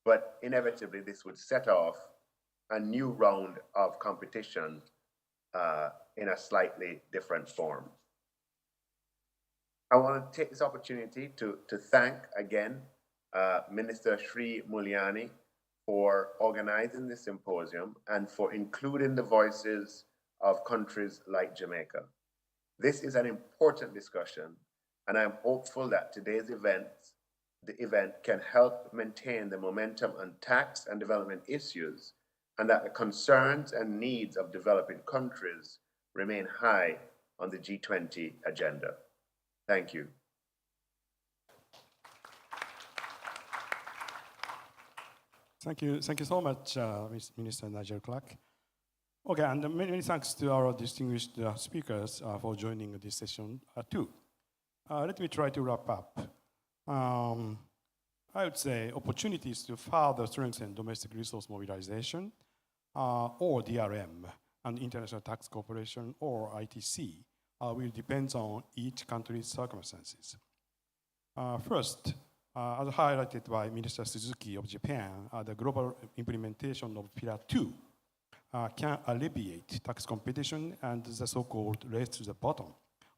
but inevitably this would set off a new round of competition in a slightly different form. I want to take this opportunity to thank again Minister Sri Mulyani for organizing this symposium and for including the voices of countries like Jamaica. This is an important discussion, and I'm hopeful that today's the event can help maintain the momentum on tax and development issues, and that the concerns and needs of developing countries remain high on the G20 agenda. Thank you. Thank you so much, Minister Nigel Clark. Okay, and many thanks to our distinguished speakers for joining this session too. Let me try to wrap up. I would say opportunities to further strengthen domestic resource mobilization, or DRM, and international tax cooperation, or ITC, will depend on each country's circumstances. First, as highlighted by Minister Suzuki of Japan, the global implementation of Pillar 2 can alleviate tax competition and the so-called race to the bottom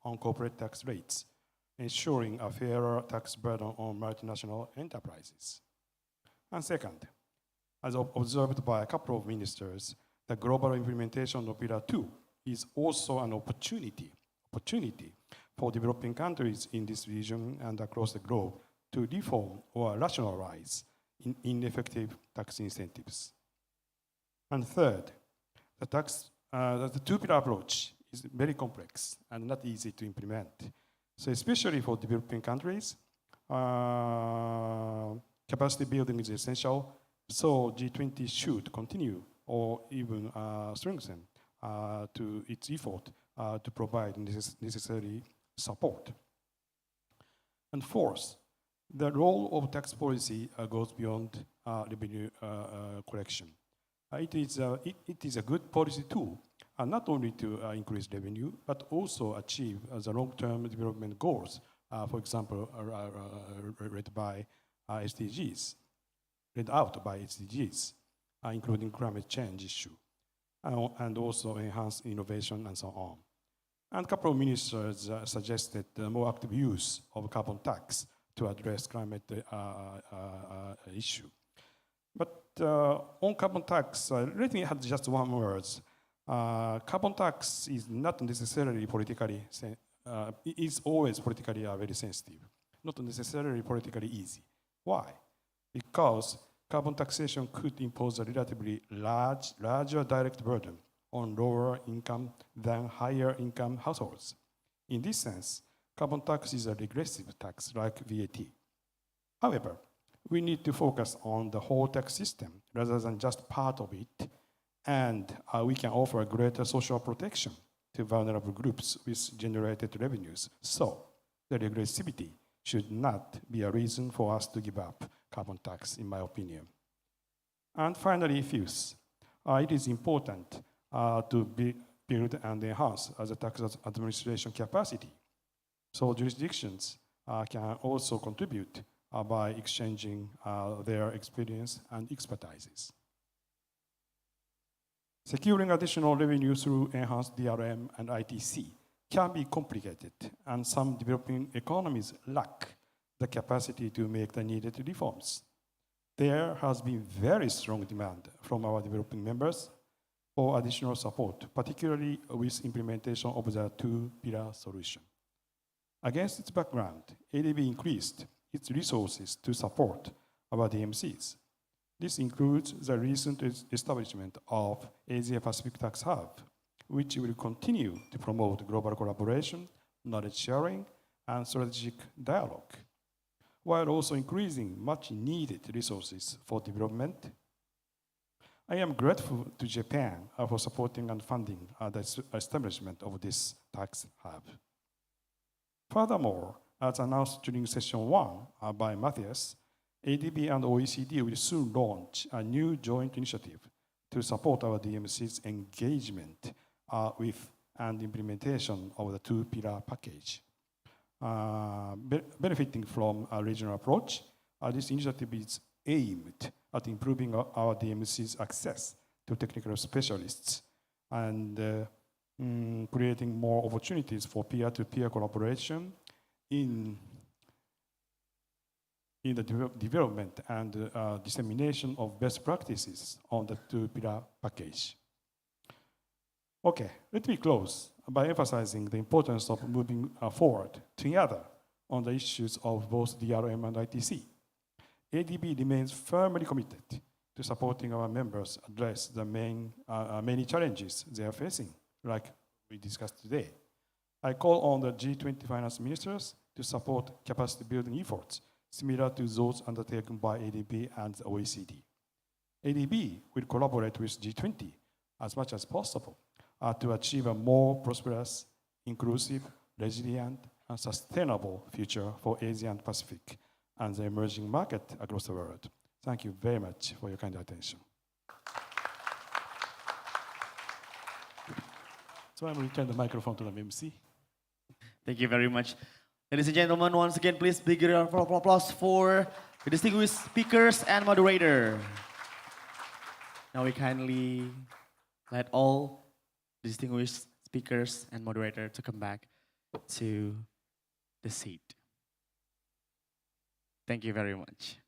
on corporate tax rates, ensuring a fairer tax burden on multinational enterprises. And second, as observed by a couple of ministers, the global implementation of Pillar 2 is also an opportunity for developing countries in this region and across the globe to reform or rationalize ineffective tax incentives. And third, the two-pillar approach is very complex and not easy to implement. So especially for developing countries, capacity building is essential, so G20 should continue or even strengthen to its effort to provide necessary support. And fourth, the role of tax policy goes beyond revenue collection. It is a good policy tool, not only to increase revenue, but also achieve the long-term development goals, for example, read by SDGs, laid out by SDGs, including climate change issue, and also enhance innovation and so on. And a couple of ministers suggested more active use of carbon tax to address climate issue. But on carbon tax, let me add just one word. Carbon tax is not necessarily politically, it is always politically very sensitive, not necessarily politically easy. Why? Because carbon taxation could impose a relatively larger direct burden on lower income than higher income households. In this sense, carbon tax is a regressive tax like VAT. However, we need to focus on the whole tax system rather than just part of it, and we can offer greater social protection to vulnerable groups with generated revenues. So the regressivity should not be a reason for us to give up carbon tax, in my opinion. And finally, fifth, it is important to build and enhance the tax administration capacity. So jurisdictions can also contribute by exchanging their experience and expertises. Securing additional revenue through enhanced DRM and ITC can be complicated, and some developing economies lack the capacity to make the needed reforms. There has been very strong demand from our developing members for additional support, particularly with implementation of the two-pillar solution. Against its background, ADB increased its resources to support our DMCs. This includes the recent establishment of Asia Pacific Tax Hub, which will continue to promote global collaboration, knowledge sharing, and strategic dialogue, while also increasing much needed resources for development. I am grateful to Japan for supporting and funding the establishment of this tax hub. Furthermore, as announced during session 1 by Matthias, ADB and OECD will soon launch a new joint initiative to support our DMC's engagement with and implementation of the two-pillar package. Benefiting from a regional approach, this initiative is aimed at improving our DMC's access to technical specialists and creating more opportunities for peer-to-peer collaboration in the development and dissemination of best practices on the two-pillar package. Okay, let me close by emphasizing the importance of moving forward together on the issues of both DRM and ITC. ADB remains firmly committed to supporting our members address the many challenges they are facing, like we discussed today. I call on the G20 finance ministers to support capacity building efforts similar to those undertaken by ADB and the OECD. ADB will collaborate with G20 as much as possible to achieve a more prosperous, inclusive, resilient, and sustainable future for Asia and Pacific and the emerging market across the world. Thank you very much for your kind attention. So I will return the microphone to the MC. Thank you very much. Ladies and gentlemen, once again, please big round of applause for the distinguished speakers and moderator. Now we kindly let all distinguished speakers and moderator to come back to the seat. Thank you very much.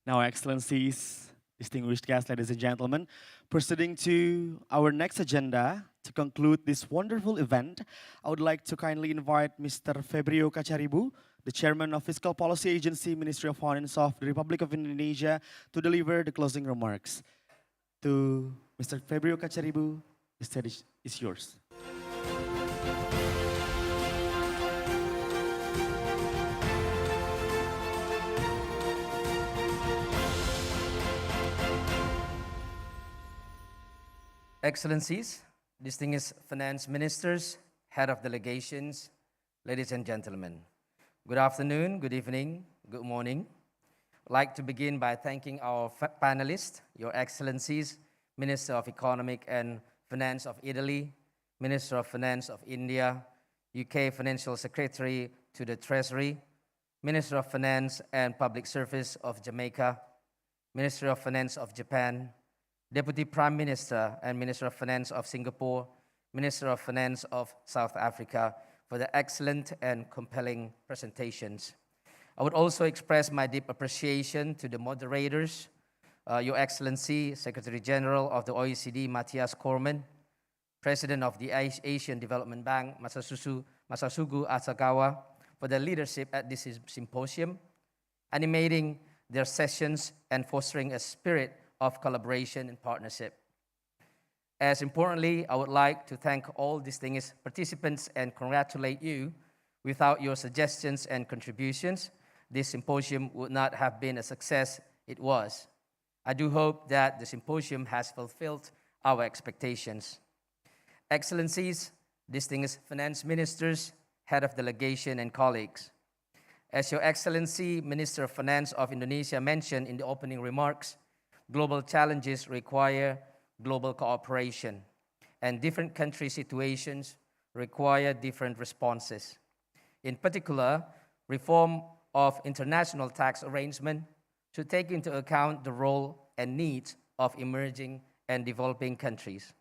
Now, Excellencies, distinguished guests, ladies and gentlemen, proceeding to our next agenda to conclude this wonderful event, I would like to kindly invite Mr. Febrio Kacaribu, the Chairman of Fiscal Policy Agency, Ministry of Finance of the Republic of Indonesia, to deliver the closing remarks. To Mr. Febrio Kacaribu, the stage is yours. Excellencies, distinguished finance ministers, head of delegations, ladies and gentlemen. Good afternoon, good evening, good morning. I'd like to begin by thanking our panelists, Your Excellencies, Minister of Economic and Finance of Italy, Minister of Finance of India, UK Financial Secretary to the Treasury, Minister of Finance and Public Service of Jamaica, Minister of Finance of Japan, Deputy Prime Minister and Minister of Finance of Singapore, Minister of Finance of South Africa, for the excellent and compelling presentations. I would also express my deep appreciation to the moderators, Your Excellency, Secretary General of the OECD, Matthias Cormann, President of the Asian Development Bank, Masasugu Asakawa, for their leadership at this symposium, animating their sessions and fostering a spirit of collaboration and partnership. As importantly, I would like to thank all distinguished participants and congratulate you. Without your suggestions and contributions, this symposium would not have been a success it was. I do hope that the symposium has fulfilled our expectations. Excellencies, distinguished finance ministers, head of delegation and colleagues. As Your Excellency, Minister of Finance of Indonesia mentioned in the opening remarks, global challenges require global cooperation, and different country situations require different responses. In particular, reform of international tax arrangement should take into account the role and needs of emerging and developing countries.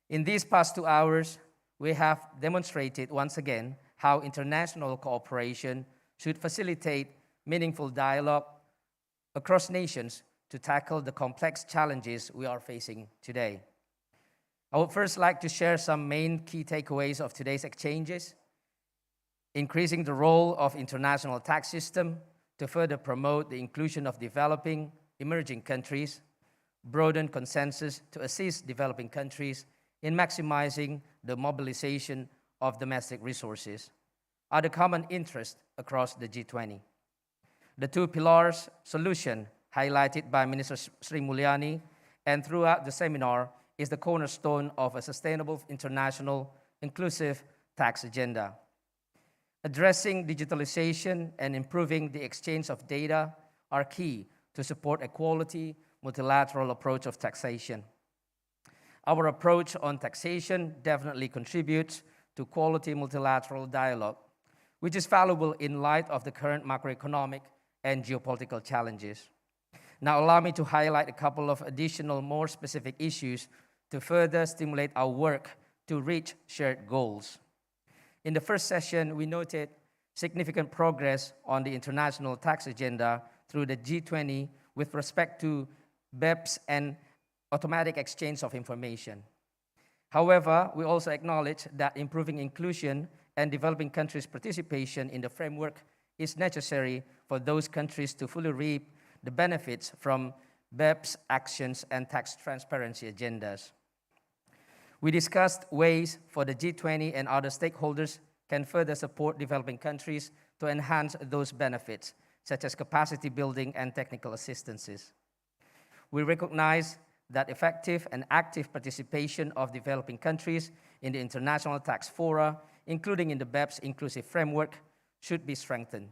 In these past 2 hours, we have demonstrated once again how international cooperation should facilitate meaningful dialogue across nations to tackle the complex challenges we are facing today. I would first like to share some main key takeaways of today's exchanges. Increasing the role of international tax system to further promote the inclusion of developing, emerging countries, broaden consensus to assist developing countries in maximizing the mobilization of domestic resources, are the common interest across the G20. The two pillars solution highlighted by Minister Sri Mulyani and throughout the seminar is the cornerstone of a sustainable international inclusive tax agenda. Addressing digitalization and improving the exchange of data are key to support a quality multilateral approach of taxation. Our approach on taxation definitely contributes to quality multilateral dialogue, which is valuable in light of the current macroeconomic and geopolitical challenges. Now allow me to highlight a couple of additional more specific issues to further stimulate our work to reach shared goals. In the first session, we noted significant progress on the international tax agenda through the G20 with respect to Beps and automatic exchange of information. However, we also acknowledge that improving inclusion and developing countries' participation in the framework is necessary for those countries to fully reap the benefits from Beps actions and tax transparency agendas. We discussed ways for the G20 and other stakeholders can further support developing countries to enhance those benefits, such as capacity building and technical assistances. We recognize that effective and active participation of developing countries in the international tax fora, including in the Beps inclusive framework, should be strengthened.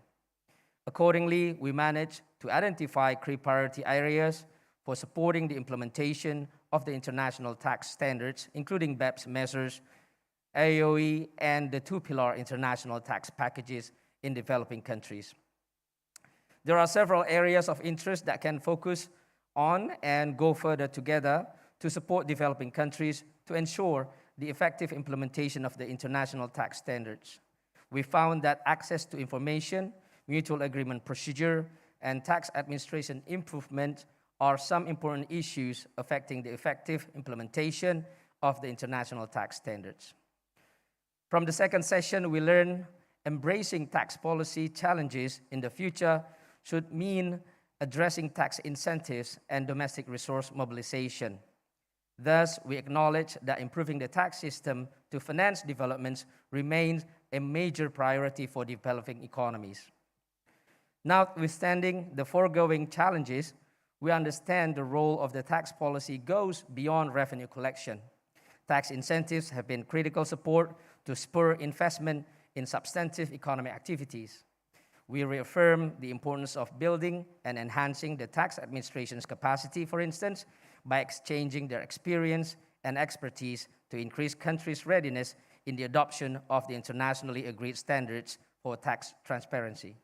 Accordingly, we managed to identify key priority areas for supporting the implementation of the international tax standards, including Beps measures, AOE, and the two-pillar international tax packages in developing countries. There are several areas of interest that can focus on and go further together to support developing countries to ensure the effective implementation of the international tax standards. We found that access to information, mutual agreement procedure, and tax administration improvement are some important issues affecting the effective implementation of the international tax standards. From the second session, we learned embracing tax policy challenges in the future should mean addressing tax incentives and domestic resource mobilization. Thus, we acknowledge that improving the tax system to finance developments remains a major priority for developing economies. Notwithstanding the foregoing challenges, we understand the role of the tax policy goes beyond revenue collection. Tax incentives have been critical support to spur investment in substantive economic activities. We reaffirm the importance of building and enhancing the tax administration's capacity, for instance, by exchanging their experience and expertise to increase countries' readiness in the adoption of the internationally agreed standards for tax transparency.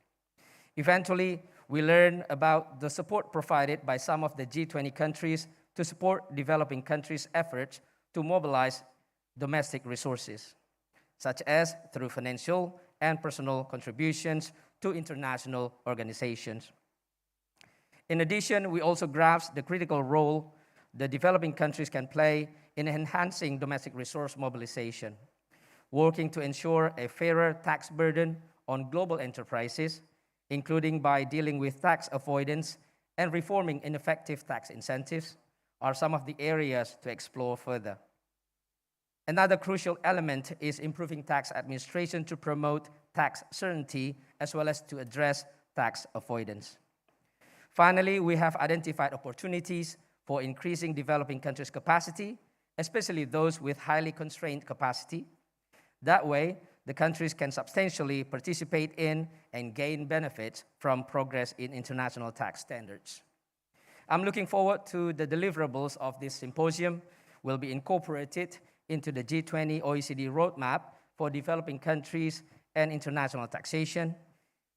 Eventually, we learn about the support provided by some of the G20 countries to support developing countries' efforts to mobilize domestic resources, such as through financial and personal contributions to international organizations. In addition, we also grasp the critical role the developing countries can play in enhancing domestic resource mobilization, working to ensure a fairer tax burden on global enterprises, including by dealing with tax avoidance and reforming ineffective tax incentives, are some of the areas to explore further. Another crucial element is improving tax administration to promote tax certainty as well as to address tax avoidance. Finally, we have identified opportunities for increasing developing countries' capacity, especially those with highly constrained capacity. That way, the countries can substantially participate in and gain benefits from progress in international tax standards. I'm looking forward to the deliverables of this symposium will be incorporated into the G20 OECD roadmap for developing countries and international taxation,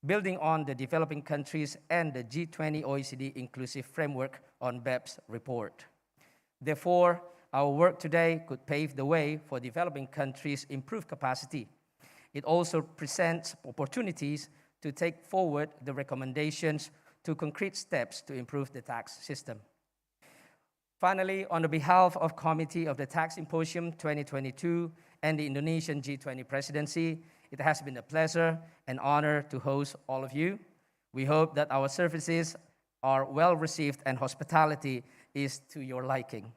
building on the developing countries and the G20 OECD inclusive framework on Beps report. Therefore, our work today could pave the way for developing countries' improved capacity. It also presents opportunities to take forward the recommendations to concrete steps to improve the tax system. Finally, on the behalf of Committee of the Tax Symposium 2022 and the Indonesian G20 presidency, it has been a pleasure and honor to host all of you. We hope that our services are well received and hospitality is to your liking.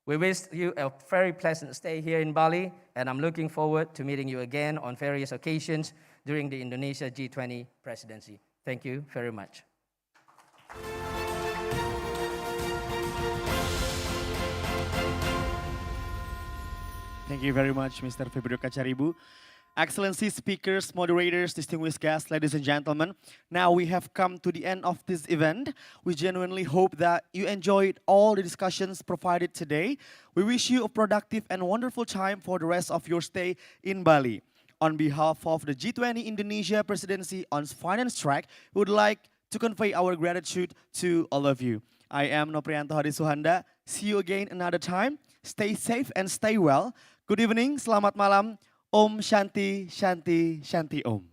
We wish you a very pleasant stay here in Bali, and I'm looking forward to meeting you again on various occasions during the Indonesia G20 presidency. Thank you very much. Thank you very much, Mr. Febrio Kacaribu. Excellency, speakers, moderators, distinguished guests, ladies and gentlemen. Now we have come to the end of this event. We genuinely hope that you enjoyed all the discussions provided today. We wish you a productive and wonderful time for the rest of your stay in Bali. On behalf of the G20 Indonesia Presidency on Finance Track, we would like to convey our gratitude to all of you. I am Noprianto Hadisuhanda. See you again another time. Stay safe and stay well. Good evening, selamat malam. Om Shanti, Shanti, Shanti Om.